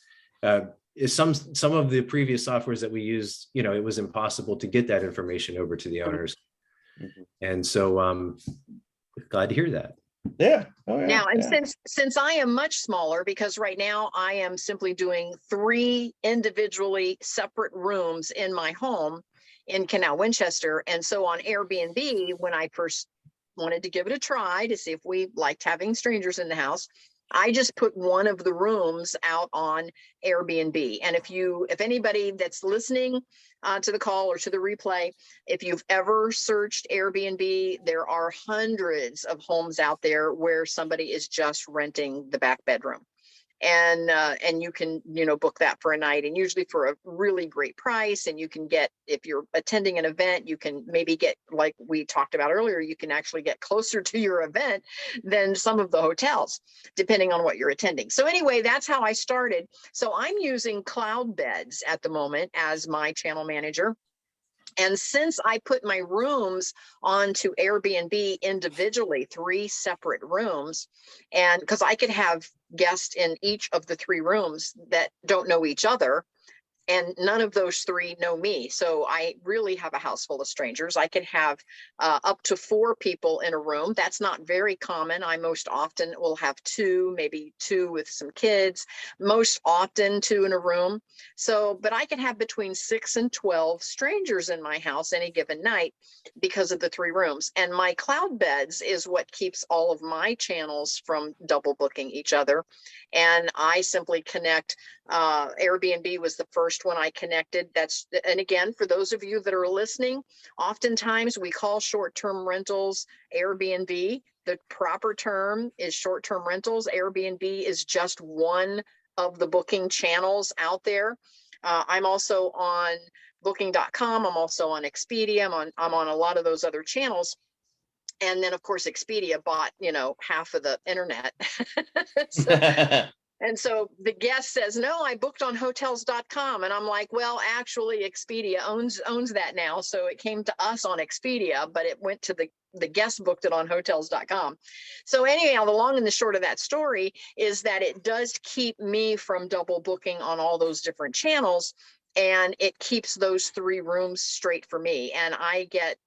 some of the previous softwares that we used. It was impossible to get that information over to the owners, and so glad to hear that. Yeah. Oh, yeah. Now, and since I am much smaller, because right now I am simply doing 3 individually separate rooms in my home in Canal Winchester. And so on Airbnb, when I first wanted to give it a try to see if we liked having strangers in the house, I just put one of the rooms out on Airbnb. And if anybody that's listening to the call or to the replay, if you've ever searched Airbnb, there are hundreds of homes out there where somebody is just renting the back bedroom. And you can, book that for a night, and usually for a really great price. And you can get, if you're attending an event, you can maybe get, like we talked about earlier, you can actually get closer to your event than some of the hotels, depending on what you're attending. So anyway, that's how I started. So I'm using Cloud Beds at the moment as my channel manager. And since I put my rooms onto Airbnb individually, 3 separate rooms, and because I could have guests in each of the 3 rooms that don't know each other, and none of those 3 know me. So I really have a house full of strangers. I can have up to 4 people in a room. That's not very common. I most often will have 2, maybe 2 with some kids, most often 2 in a room. So, but I can have between 6 and 12 strangers in my house any given night because of the 3 rooms. And my Cloud Beds is what keeps all of my channels from double booking each other. And I simply connect. Airbnb was the first one I connected. And again, for those of you that are listening, oftentimes we call short-term rentals Airbnb. The proper term is short-term rentals. Airbnb is just one of the booking channels out there. I'm also on booking.com. I'm also on Expedia. I'm on a lot of those other channels. And then of course, Expedia bought, half of the internet. And so the guest says, no, I booked on hotels.com. And I'm like, well, actually Expedia owns that now. So it came to us on Expedia, but it went to the guest booked it on hotels.com. So anyhow, the long and the short of that story is that it does keep me from double booking on all those different channels. And it keeps those 3 rooms straight for me. And I get,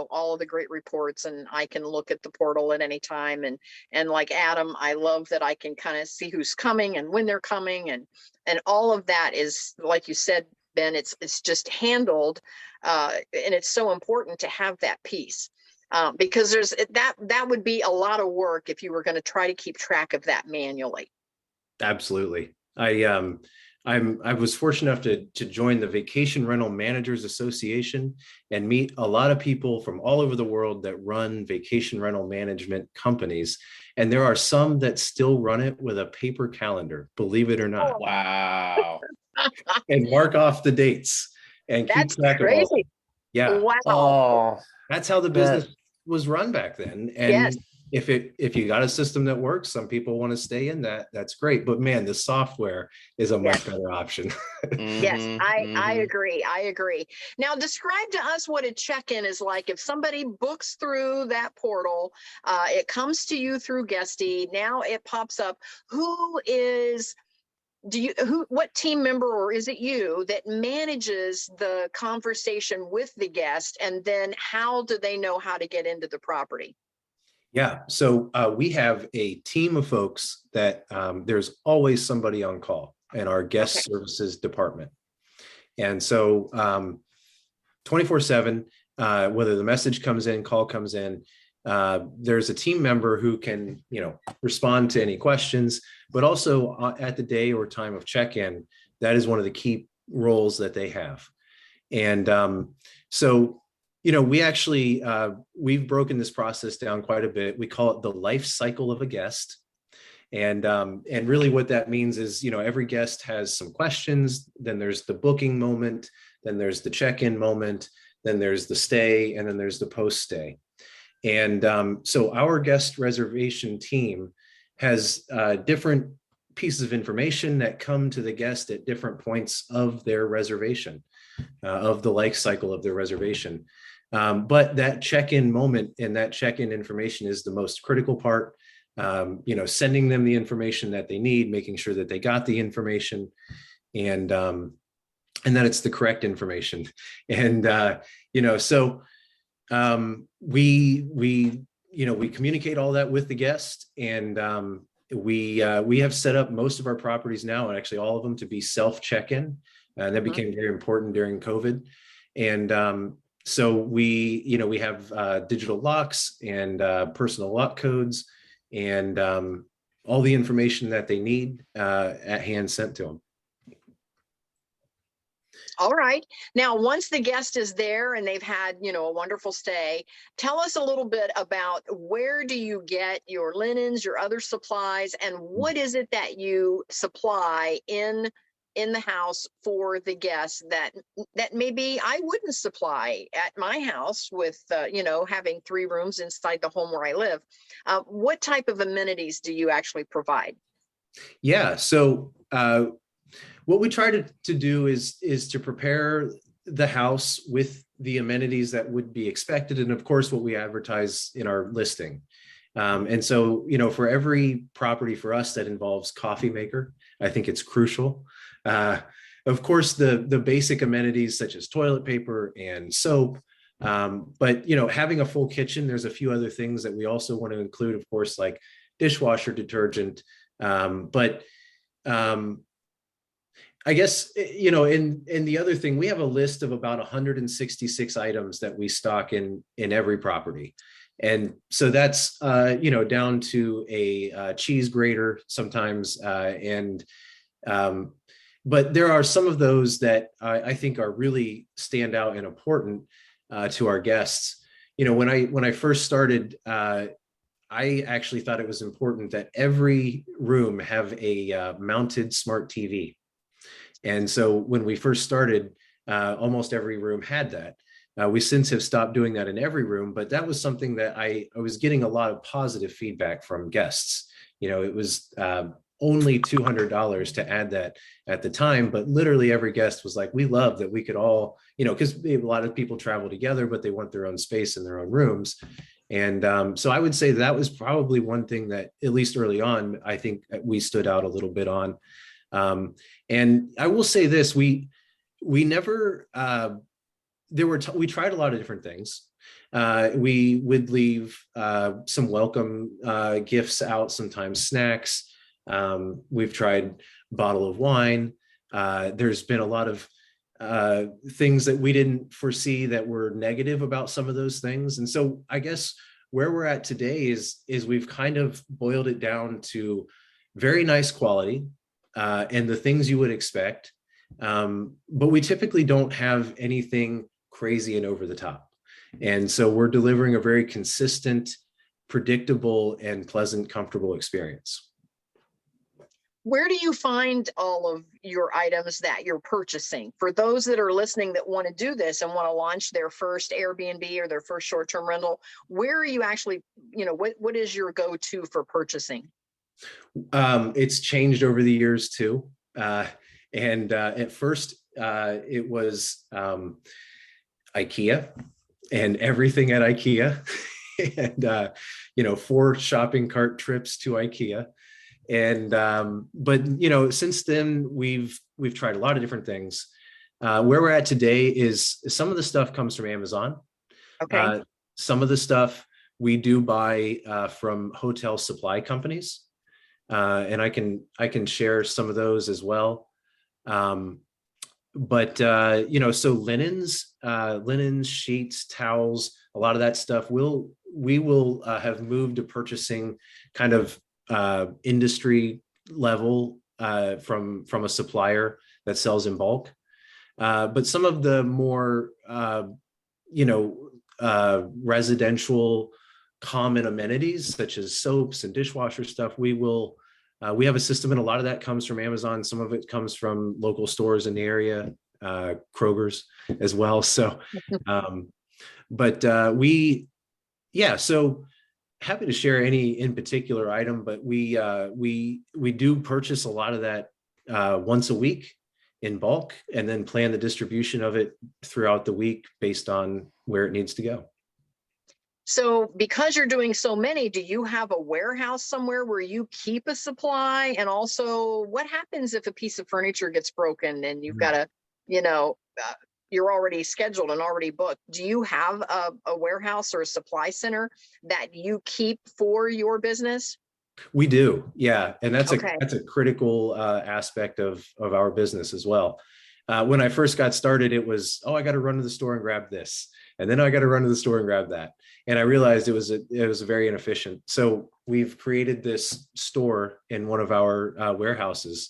all of the great reports, and I can look at the portal at any time. And like Adam, I love that I can kind of see who's coming and when they're coming. And all of that is, like you said, Ben, it's just handled. And it's so important to have that piece. Because there's that would be a lot of work if you were going to try to keep track of that manually. Absolutely. I was fortunate enough to join the Vacation Rental Managers Association and meet a lot of people from all over the world that run vacation rental management companies. And there are some that still run it with a paper calendar, believe it or not. Oh, wow. And mark off the dates and keep track of all. Yeah. Wow. Oh, that's how the business was run back then. And yes. If you got a system that works, some people want to stay in that. That's great. But man, the software is a much better option. Yes, I agree. I agree. Now, describe to us what a check-in is like. If somebody books through that portal, it comes to you through Guesty. Now it pops up. Who is what team member, or is it you, that manages the conversation with the guest, and then how do they know how to get into the property? Yeah, so we have a team of folks that there's always somebody on call in our guest Okay. services department. And so 24/7, whether the message comes in, call comes in, there's a team member who can, respond to any questions, but also at the day or time of check-in, that is one of the key roles that they have. And so, we actually, we've broken this process down quite a bit. We call it the life cycle of a guest. And really what that means is, every guest has some questions, then there's the booking moment, then there's the check-in moment, then there's the stay, and then there's the post-stay. And so our guest reservation team has different pieces of information that come to the guest at different points of their reservation, of the life cycle of their reservation. But that check-in moment and that check-in information is the most critical part. Sending them the information that they need, making sure that they got the information, and that it's the correct information. And so we communicate all that with the guest, and we have set up most of our properties now, and actually all of them, to be self check-in, and that became very important during COVID. And so we have digital locks and personal lock codes, and all the information that they need at hand sent to them. All right. Now, once the guest is there and they've had, a wonderful stay, tell us a little bit about where do you get your linens, your other supplies, and what is it that you supply in the house for the guests that maybe I wouldn't supply at my house with, having 3 rooms inside the home where I live. What type of amenities do you actually provide? Yeah. So what we try to do is to prepare the house with the amenities that would be expected, and of course what we advertise in our listing. And so, for every property for us that involves coffee maker, I think it's crucial. Of course, the basic amenities such as toilet paper and soap, but having a full kitchen, there's a few other things that we also want to include, of course, like dishwasher detergent, but I guess, in the other thing, we have a list of about 166 items that we stock in every property. And so that's, down to a cheese grater sometimes. But there are some of those that I think are really stand out and important to our guests. When I first started, I actually thought it was important that every room have a mounted smart TV. And so when we first started, almost every room had that. We since have stopped doing that in every room, but that was something that I was getting a lot of positive feedback from guests. It was only $200 to add that at the time, but literally every guest was like, we love that we could all, because a lot of people travel together, but they want their own space in their own rooms. And so I would say that was probably one thing that, at least early on, I think we stood out a little bit on. And I will say this, we never, we tried a lot of different things. We would leave some welcome gifts out, sometimes snacks. We've tried bottle of wine. There's been a lot of things that we didn't foresee that were negative about some of those things. And so I guess where we're at today is we've kind of boiled it down to very nice quality and the things you would expect. But we typically don't have anything crazy and over the top. And so we're delivering a very consistent, predictable, and pleasant, comfortable experience. Where do you find all of your items that you're purchasing? For those that are listening that want to do this and want to launch their first Airbnb or their first short-term rental, where are you actually, what is your go-to for purchasing? It's changed over the years too. And at first it was IKEA and everything at IKEA and, 4 shopping cart trips to IKEA. And but since then we've tried a lot of different things. Where we're at today is some of the stuff comes from Amazon. Okay. Some of the stuff we do buy from hotel supply companies, and I can share some of those as well. But so linens, sheets, towels, a lot of that stuff we will have moved to purchasing kind of industry level from a supplier that sells in bulk. But some of the more residential common amenities such as soaps and dishwasher stuff, we have a system, and a lot of that comes from Amazon. Some of it comes from local stores in the area, Kroger's as well. So, so happy to share any in particular item, but we do purchase a lot of that once a week in bulk, and then plan the distribution of it throughout the week based on where it needs to go. So because you're doing so many, do you have a warehouse somewhere where you keep a supply? And also, what happens if a piece of furniture gets broken and you've got to, you're already scheduled and already booked? Do you have a warehouse or a supply center that you keep for your business? We do, yeah, and that's Okay. a critical aspect of our business as well. When I first got started, it was, I got to run to the store and grab this, and then I got to run to the store and grab that, and I realized it was very inefficient. So we've created this store in one of our warehouses,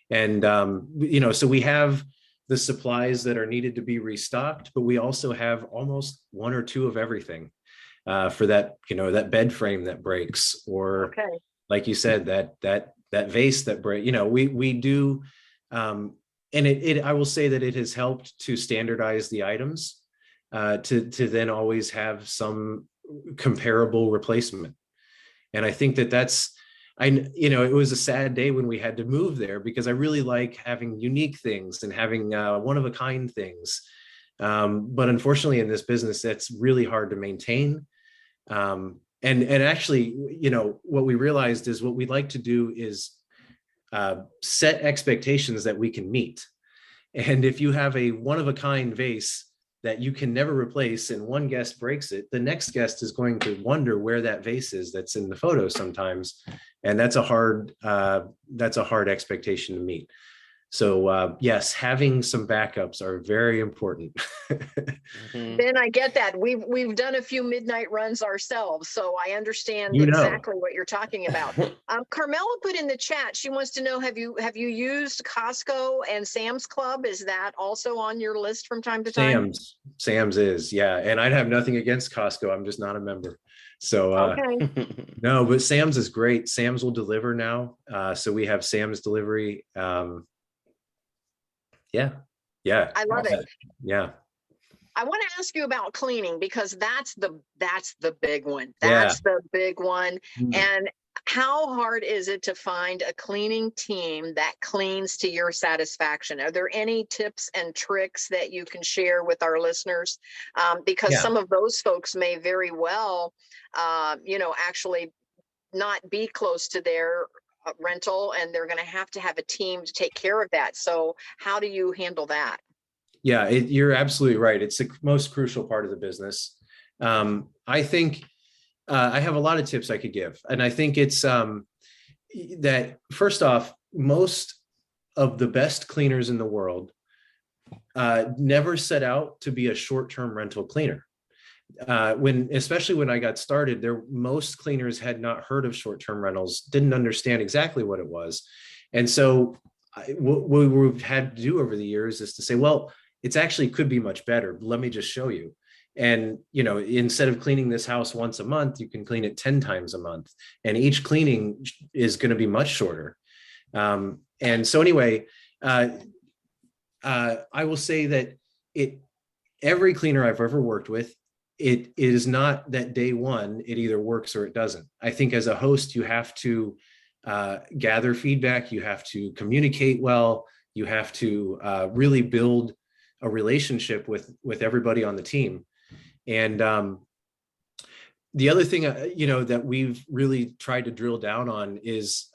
and so we have the supplies that are needed to be restocked, but we also have almost one or two of everything for that bed frame that breaks, or Okay. like you said, that vase that break. We do, and it I will say that it has helped to standardize the items to then always have some comparable replacement. And I think that's it was a sad day when we had to move there, because I really like having unique things and having one of a kind things. But unfortunately in this business, that's really hard to maintain. And actually, what we realized is what we'd like to do is set expectations that we can meet. And if you have a one of a kind vase that you can never replace and one guest breaks it, the next guest is going to wonder where that vase is that's in the photo sometimes. And that's a hard expectation to meet. So yes, having some backups are very important. Ben, I get that. We've done a few midnight runs ourselves, so I understand exactly what you're talking about. Carmela put in the chat, she wants to know, have you used Costco and Sam's Club? Is that also on your list from time to time? Sam's is, yeah. And I'd have nothing against Costco. I'm just not a member. So okay. No, but Sam's is great. Sam's will deliver now. So we have Sam's delivery. Yeah. I love it. Yeah. I want to ask you about cleaning, because that's the big one. That's the big one. And how hard is it to find a cleaning team that cleans to your satisfaction? Are there any tips and tricks that you can share with our listeners? Because some of those folks may very well, actually not be close to their rental, and they're going to have a team to take care of that. So how do you handle that? Yeah, you're absolutely right. It's the most crucial part of the business. I think I have a lot of tips I could give. And I think it's that first off, most of the best cleaners in the world never set out to be a short-term rental cleaner. Especially when I got started, most cleaners had not heard of short-term rentals, didn't understand exactly what it was. And so what we've had to do over the years is to say, well, it's actually could be much better. Let me just show you. And, instead of cleaning this house once a month, you can clean it 10 times a month. And each cleaning is going to be much shorter. And so anyway, I will say that every cleaner I've ever worked with, it is not that day one, it either works or it doesn't. I think as a host, you have to gather feedback, you have to communicate well, you have to really build a relationship with everybody on the team. And the other thing, that we've really tried to drill down on is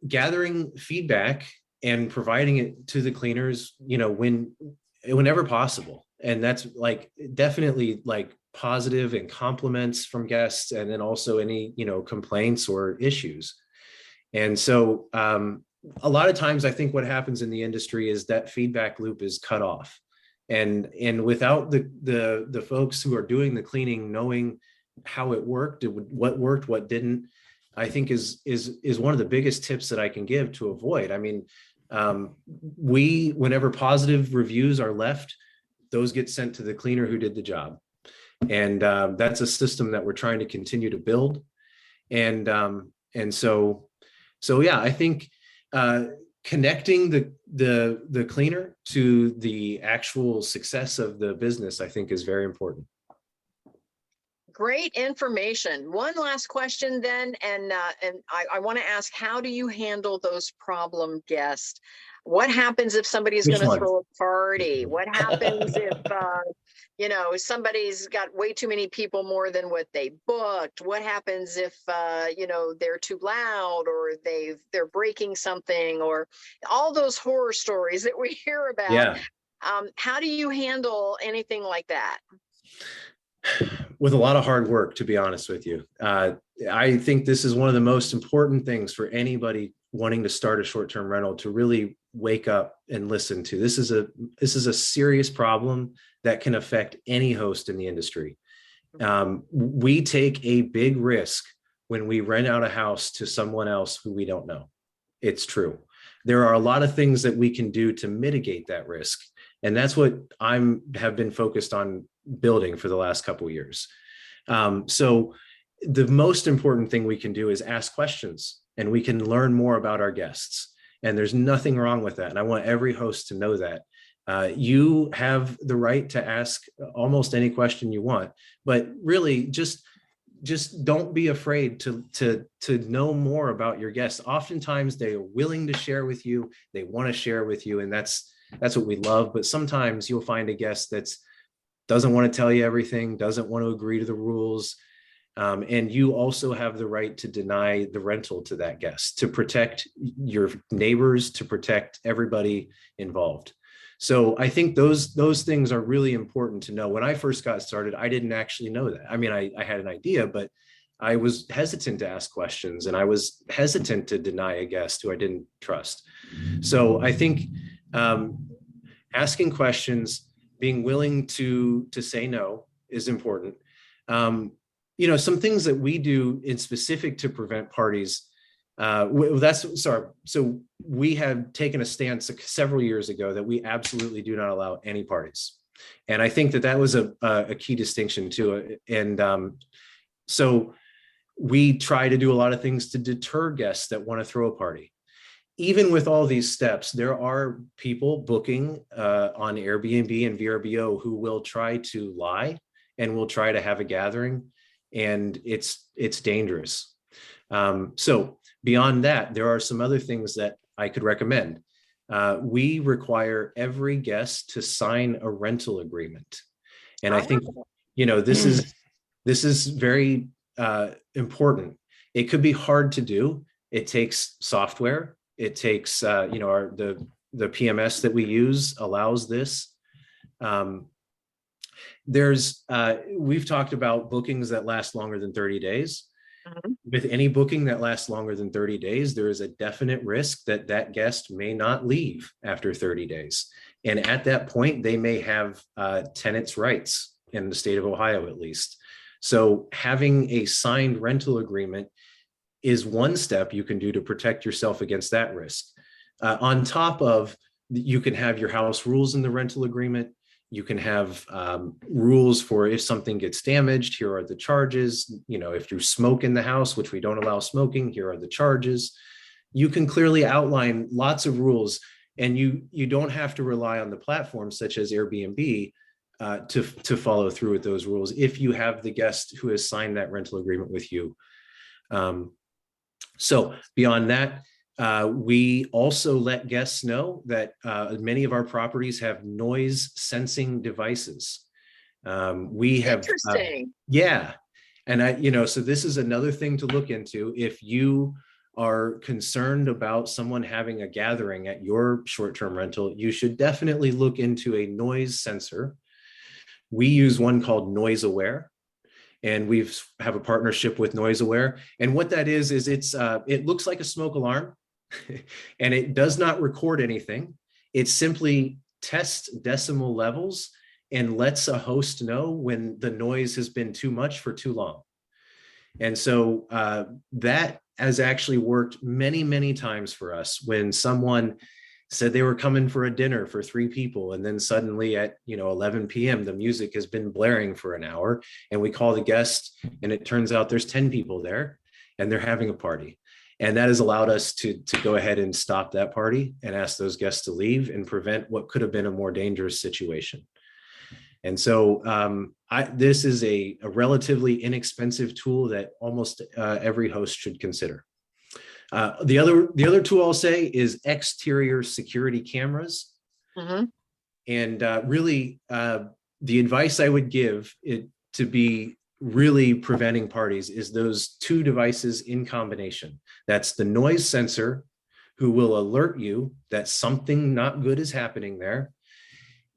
gathering feedback and providing it to the cleaners, whenever possible. And that's like definitely like positive and compliments from guests, and then also any, complaints or issues. And so a lot of times I think what happens in the industry is that feedback loop is cut off. And without the folks who are doing the cleaning knowing how it worked, what worked, what didn't, I think is one of the biggest tips that I can give to avoid. I mean, whenever positive reviews are left, those get sent to the cleaner who did the job. And that's a system that we're trying to continue to build. And so yeah, I think connecting the cleaner to the actual success of the business, I think, is very important. Great information. One last question then, and I want to ask, how do you handle those problem guests? What happens if somebody's going to throw a party? What happens if somebody's got way too many people, more than what they booked? What happens if they're too loud, or they're breaking something, or all those horror stories that we hear about? Yeah. How do you handle anything like that? With a lot of hard work, to be honest with you. I think this is one of the most important things for anybody wanting to start a short-term rental to really wake up and listen to. This is a serious problem that can affect any host in the industry. We take a big risk when we rent out a house to someone else who we don't know. It's true. There are a lot of things that we can do to mitigate that risk. And that's what have been focused on building for the last couple of years. So the most important thing we can do is ask questions, and we can learn more about our guests. And there's nothing wrong with that. And I want every host to know that. You have the right to ask almost any question you want, but really just don't be afraid to know more about your guests. Oftentimes they are willing to share with you. They want to share with you. And that's what we love. But sometimes you'll find a guest doesn't want to tell you everything, doesn't want to agree to the rules. And you also have the right to deny the rental to that guest, to protect your neighbors, to protect everybody involved. So I think those things are really important to know. When I first got started, I didn't actually know that. I mean, I had an idea, but I was hesitant to ask questions, and I was hesitant to deny a guest who I didn't trust. So I think asking questions, being willing to say no is important. Some things that we do in specific to prevent parties. So we have taken a stance several years ago that we absolutely do not allow any parties. And I think that was a key distinction too. And so we try to do a lot of things to deter guests that want to throw a party. Even with all these steps, there are people booking on Airbnb and VRBO who will try to lie and will try to have a gathering, and it's dangerous. So beyond that, there are some other things that I could recommend. We require every guest to sign a rental agreement, and I think this is very important. It could be hard to do. It takes software. It takes, the PMS that we use allows this. We've talked about bookings that last longer than 30 days. Mm-hmm. With any booking that lasts longer than 30 days, there is a definite risk that guest may not leave after 30 days. And at that point, they may have tenants' rights in the state of Ohio, at least. So having a signed rental agreement is one step you can do to protect yourself against that risk. On top of, you can have your house rules in the rental agreement. You can have rules for if something gets damaged, here are the charges. If you smoke in the house, which we don't allow smoking, here are the charges. You can clearly outline lots of rules, and you don't have to rely on the platforms such as Airbnb to follow through with those rules if you have the guest who has signed that rental agreement with you. So beyond that, we also let guests know that many of our properties have noise sensing devices. We have, interesting. Yeah. And so this is another thing to look into. If you are concerned about someone having a gathering at your short-term rental, you should definitely look into a noise sensor. We use one called Noise Aware, and we have a partnership with Noise Aware. And what that is it looks like a smoke alarm, and it does not record anything. It simply tests decimal levels and lets a host know when the noise has been too much for too long. And so that has actually worked many, many times for us. When someone said they were coming for a dinner for 3 people, and then suddenly at 11 p.m. the music has been blaring for an hour, and we call the guest, and it turns out there's 10 people there and they're having a party. And that has allowed us to go ahead and stop that party and ask those guests to leave and prevent what could have been a more dangerous situation. And so this is a relatively inexpensive tool that almost every host should consider. The other tool I'll say is exterior security cameras. Mm-hmm. And really, the advice I would give it to be really preventing parties is those 2 devices in combination. That's the noise sensor, who will alert you that something not good is happening there.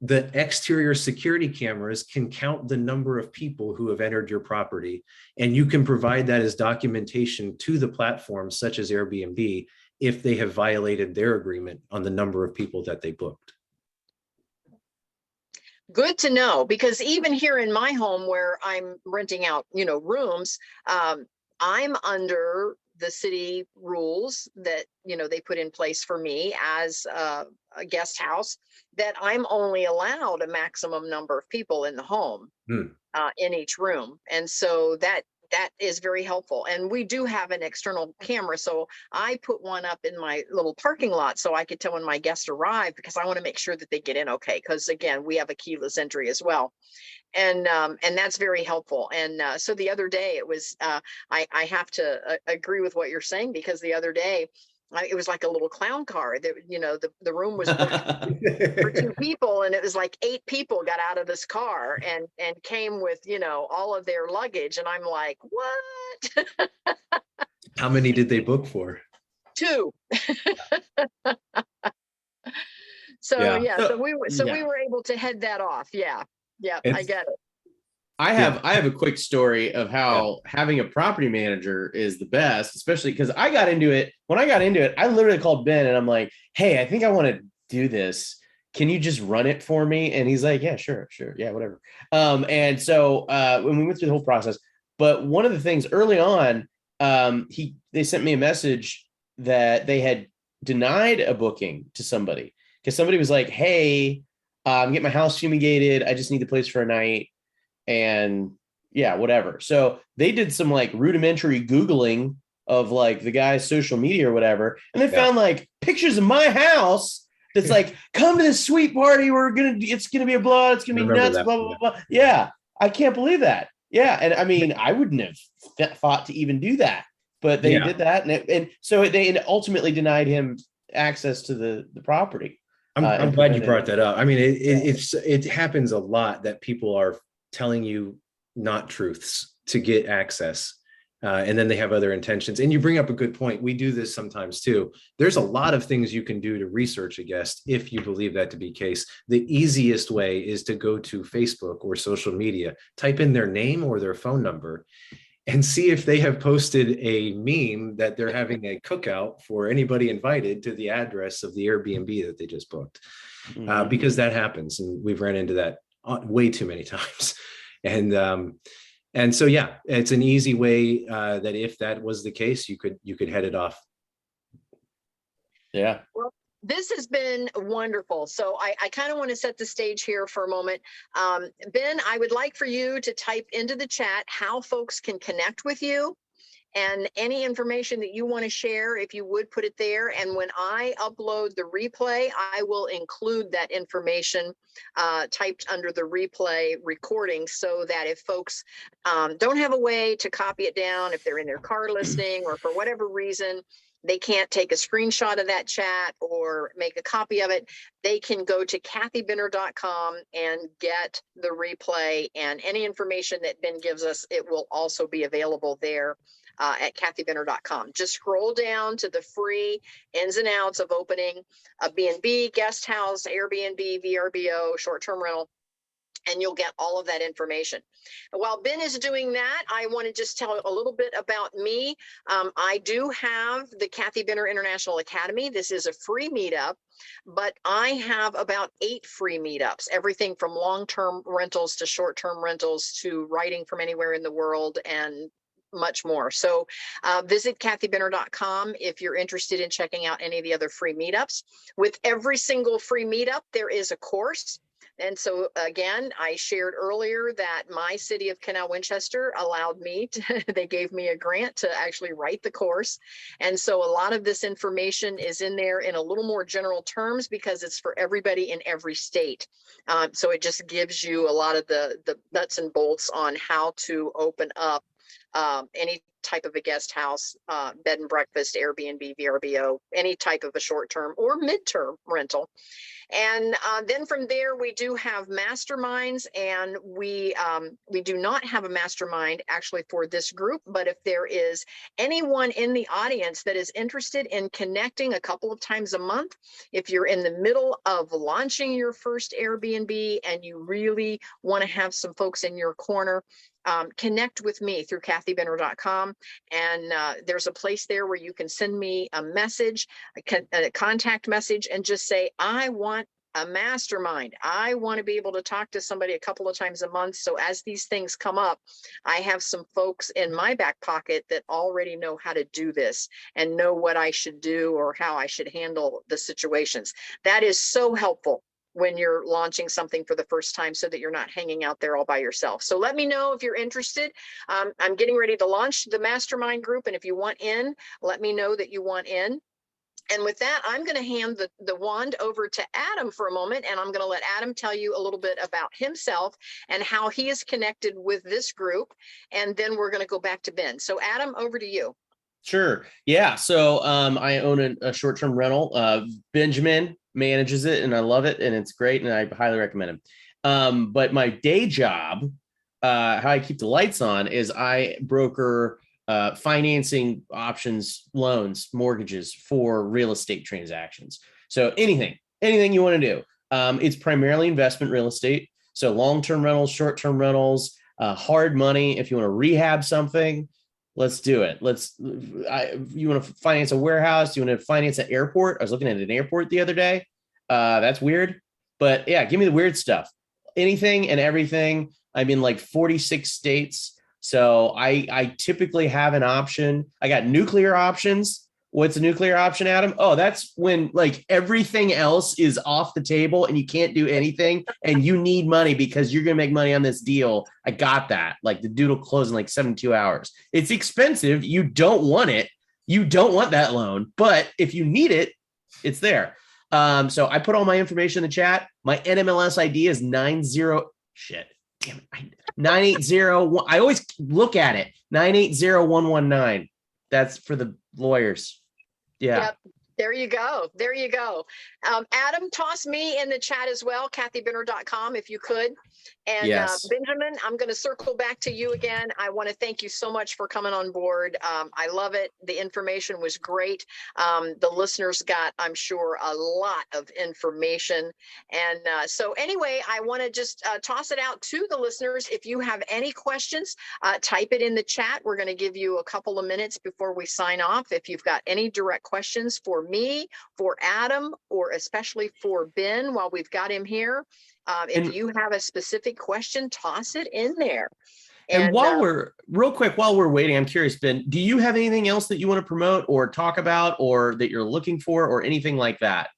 The exterior security cameras can count the number of people who have entered your property, and you can provide that as documentation to the platforms such as Airbnb if they have violated their agreement on the number of people that they booked. Good to know, because even here in my home where I'm renting out, rooms, I'm under the city rules that, they put in place for me as a guest house, that I'm only allowed a maximum number of people in the home in each room. And so that is very helpful. And we do have an external camera. So I put one up in my little parking lot so I could tell when my guests arrive, because I want to make sure that they get in okay. Because again, we have a keyless entry as well. And that's very helpful. And so the other day it was, I have to agree with what you're saying, because the other day it was like a little clown car that, the room was booked for 2 people, and it was like 8 people got out of this car and came with, all of their luggage. And I'm like, what? How many did they book for? 2. So we were able to head that off. Yeah, I get it. I have a quick story of how having a property manager is the best, especially because I got into it. When I got into it, I literally called Ben and I'm like, hey, I think I want to do this. Can you just run it for me? And he's like, yeah, sure. Yeah, whatever. And so when we went through the whole process, but one of the things early on, they sent me a message that they had denied a booking to somebody, because somebody was like, hey, I'm getting my house fumigated. I just need the place for a night. And yeah, whatever. So they did some like rudimentary Googling of like the guy's social media or whatever. And they found like pictures of my house. That's like, come to this sweet party. It's going to be a blowout. It's going to be nuts. Blah, blah, blah. Yeah. I can't believe that. Yeah. And I mean, I wouldn't have thought to even do that, but they did that. And so they ultimately denied him access to the property. I'm glad you brought that up. I mean, it happens a lot that people are telling you not truths to get access. And then they have other intentions. And you bring up a good point. We do this sometimes too. There's a lot of things you can do to research a guest if you believe that to be the case. The easiest way is to go to Facebook or social media, type in their name or their phone number, and see if they have posted a meme that they're having a cookout for anybody invited to the address of the Airbnb that they just booked. Because that happens. And we've ran into that way too many times. And so, yeah, it's an easy way that if that was the case, you could head it off. Yeah. Well, this has been wonderful. So I kind of want to set the stage here for a moment. Ben, I would like for you to type into the chat how folks can connect with you, and any information that you want to share, if you would put it there. And when I upload the replay, I will include that information typed under the replay recording, so that if folks don't have a way to copy it down, if they're in their car listening, or for whatever reason, they can't take a screenshot of that chat or make a copy of it, they can go to kathybinner.com and get the replay, and any information that Ben gives us, it will also be available there at kathybinner.com. Just scroll down to the free ins and outs of opening a B&B, guest house, Airbnb, VRBO, short-term rental, and you'll get all of that information. While Ben is doing that, I want to just tell a little bit about me. I do have the Kathy Benner International Academy. This is a free meetup, but I have about 8 free meetups, everything from long-term rentals to short-term rentals to writing from anywhere in the world and much more. So visit kathybinner.com if you're interested in checking out any of the other free meetups. With every single free meetup, there is a course. And so again, I shared earlier that my city of Canal Winchester allowed me to, they gave me a grant to actually write the course. And so a lot of this information is in there in a little more general terms because it's for everybody in every state. So it just gives you a lot of the nuts and bolts on how to open up any type of a guest house, bed and breakfast, Airbnb, VRBO, any type of a short-term or mid-term rental. And then from there, we do have masterminds, and we do not have a mastermind actually for this group. But if there is anyone in the audience that is interested in connecting a couple of times a month, if you're in the middle of launching your first Airbnb and you really want to have some folks in your corner, connect with me through kathybinner.com. And there's a place there where you can send me a message, a contact message, and just say, I want a mastermind. I want to be able to talk to somebody a couple of times a month. So as these things come up, I have some folks in my back pocket that already know how to do this and know what I should do or how I should handle the situations. That is so helpful when you're launching something for the first time so that you're not hanging out there all by yourself. So let me know if you're interested. I'm getting ready to launch the mastermind group. And if you want in, let me know that you want in. And with that, I'm going to hand the wand over to Adam for a moment, and I'm going to let Adam tell you a little bit about himself and how he is connected with this group. And then we're going to go back to Ben. So Adam, over to you. Sure. Yeah. So I own a short-term rental. Benjamin manages it, and I love it, and it's great, and I highly recommend him. But my day job, how I keep the lights on, is I broker financing options, loans, mortgages for real estate transactions. So anything you want to do. It's primarily investment real estate. So long-term rentals, short-term rentals, hard money. If you want to rehab something, let's do it. You want to finance a warehouse? You want to finance an airport? I was looking at an airport the other day. That's weird, but yeah, give me the weird stuff. Anything and everything. I'm in like 46 states. So I typically have an option. I got nuclear options. What's a nuclear option, Adam? Oh, that's when like everything else is off the table and you can't do anything and you need money because you're going to make money on this deal. I got that. Like the dude will close in like 72 hours. It's expensive. You don't want it. You don't want that loan, but if you need it, it's there. So I put all my information in the chat. My NMLS ID is 980. I always look at it. 980119. That's for the lawyers. Yeah. Yep. There you go. There you go. Adam, toss me in the chat as well, kathybinner.com, if you could. And yes. Benjamin, I'm going to circle back to you again. I want to thank you so much for coming on board. I love it. The information was great. The listeners got, I'm sure, a lot of information. And so anyway, I want to just toss it out to the listeners. If you have any questions, type it in the chat. We're going to give you a couple of minutes before we sign off. If you've got any direct questions for me, for Adam, or especially for Ben while we've got him here, if you have a specific question, toss it in there. And while we're waiting, I'm curious, Ben, do you have anything else that you want to promote or talk about or that you're looking for or anything like that?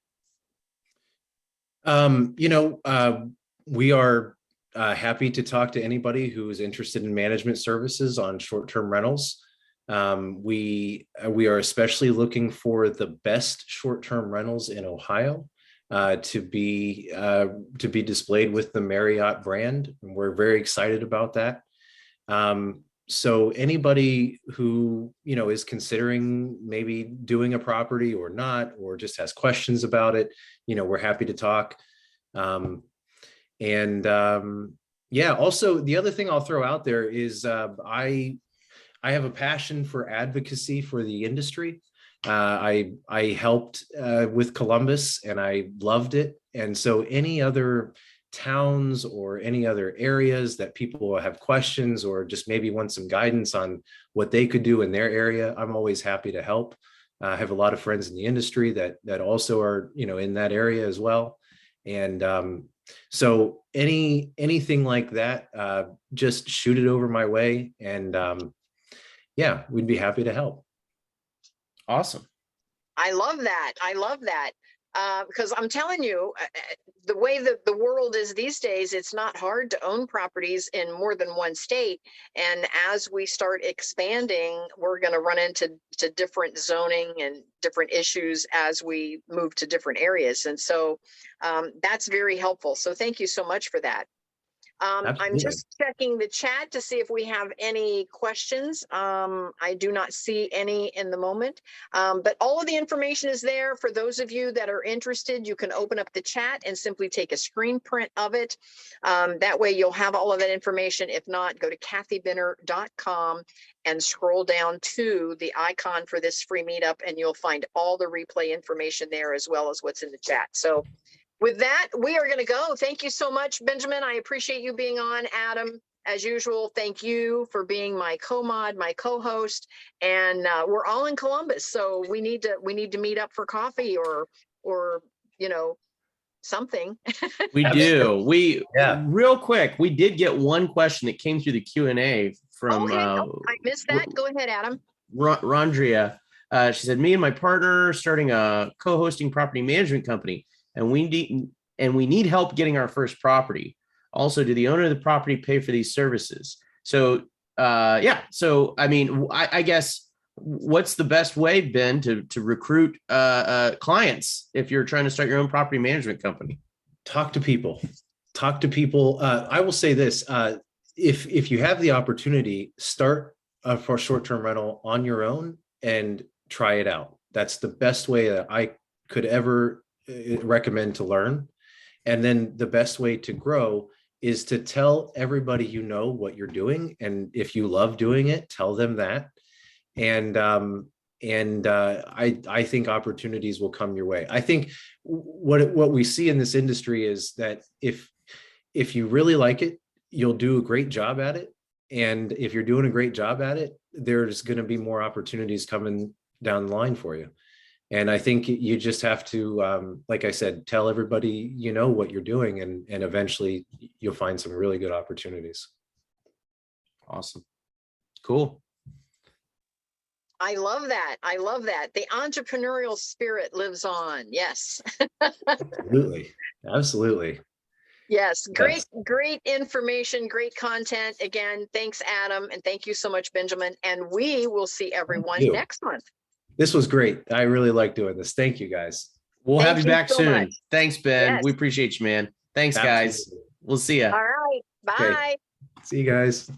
We are happy to talk to anybody who is interested in management services on short-term rentals. We are especially looking for the best short-term rentals in Ohio to be displayed with the Marriott brand. And we're very excited about that. So anybody who, is considering maybe doing a property or not, or just has questions about it, we're happy to talk. Also the other thing I'll throw out there is, have a passion for advocacy for the industry. I helped with Columbus and I loved it. And so any other towns or any other areas that people have questions or just maybe want some guidance on what they could do in their area, I'm always happy to help. I have a lot of friends in the industry that also are, in that area as well. And so anything like that, just shoot it over my way. And yeah, we'd be happy to help. Awesome. I love that. I love that. Because I'm telling you, the way that the world is these days, it's not hard to own properties in more than one state. And as we start expanding, we're going to run into different zoning and different issues as we move to different areas. And so that's very helpful. So thank you so much for that. I'm just checking the chat to see if we have any questions. I do not see any in the moment, but all of the information is there. For those of you that are interested, you can open up the chat and simply take a screen print of it. That way you'll have all of that information. If not, go to kathybinner.com and scroll down to the icon for this free meetup, and you'll find all the replay information there as well as what's in the chat. So with that, we are going to go. Thank you so much, Benjamin. I appreciate you being on. Adam, as usual, thank you for being my co-mod, my co-host. And we're all in Columbus, so we need to meet up for coffee or something. We do. Real quick, we did get one question that came through the Q&A from. Okay. I missed that. Go ahead, Adam. Rondria. She said, "Me and my partner are starting a co-hosting property management company. And we need help getting our first property. Also, do the owner of the property pay for these services?" So, So, I mean, I guess what's the best way, Ben, to recruit clients if you're trying to start your own property management company? Talk to people. I will say this: if you have the opportunity, start for short-term rental on your own and try it out. That's the best way that I could ever recommend to learn. And then the best way to grow is to tell everybody what you're doing, and if you love doing it, tell them that. And I think opportunities will come your way. I think what we see in this industry is that if you really like it, you'll do a great job at it. And if you're doing a great job at it, there's going to be more opportunities coming down the line for you. And I think you just have to, like I said, tell everybody what you're doing, and eventually you'll find some really good opportunities. Awesome. Cool. I love that. I love that. The entrepreneurial spirit lives on. Yes. Absolutely. Yes. Great information, great content. Again, thanks, Adam. And thank you so much, Benjamin. And we will see everyone next month. This was great. I really like doing this. Thank you, guys. We'll have you back soon. Thanks, Ben. Yes. We appreciate you, man. Thanks, guys. We'll see you. All right. Bye. Okay. See you guys.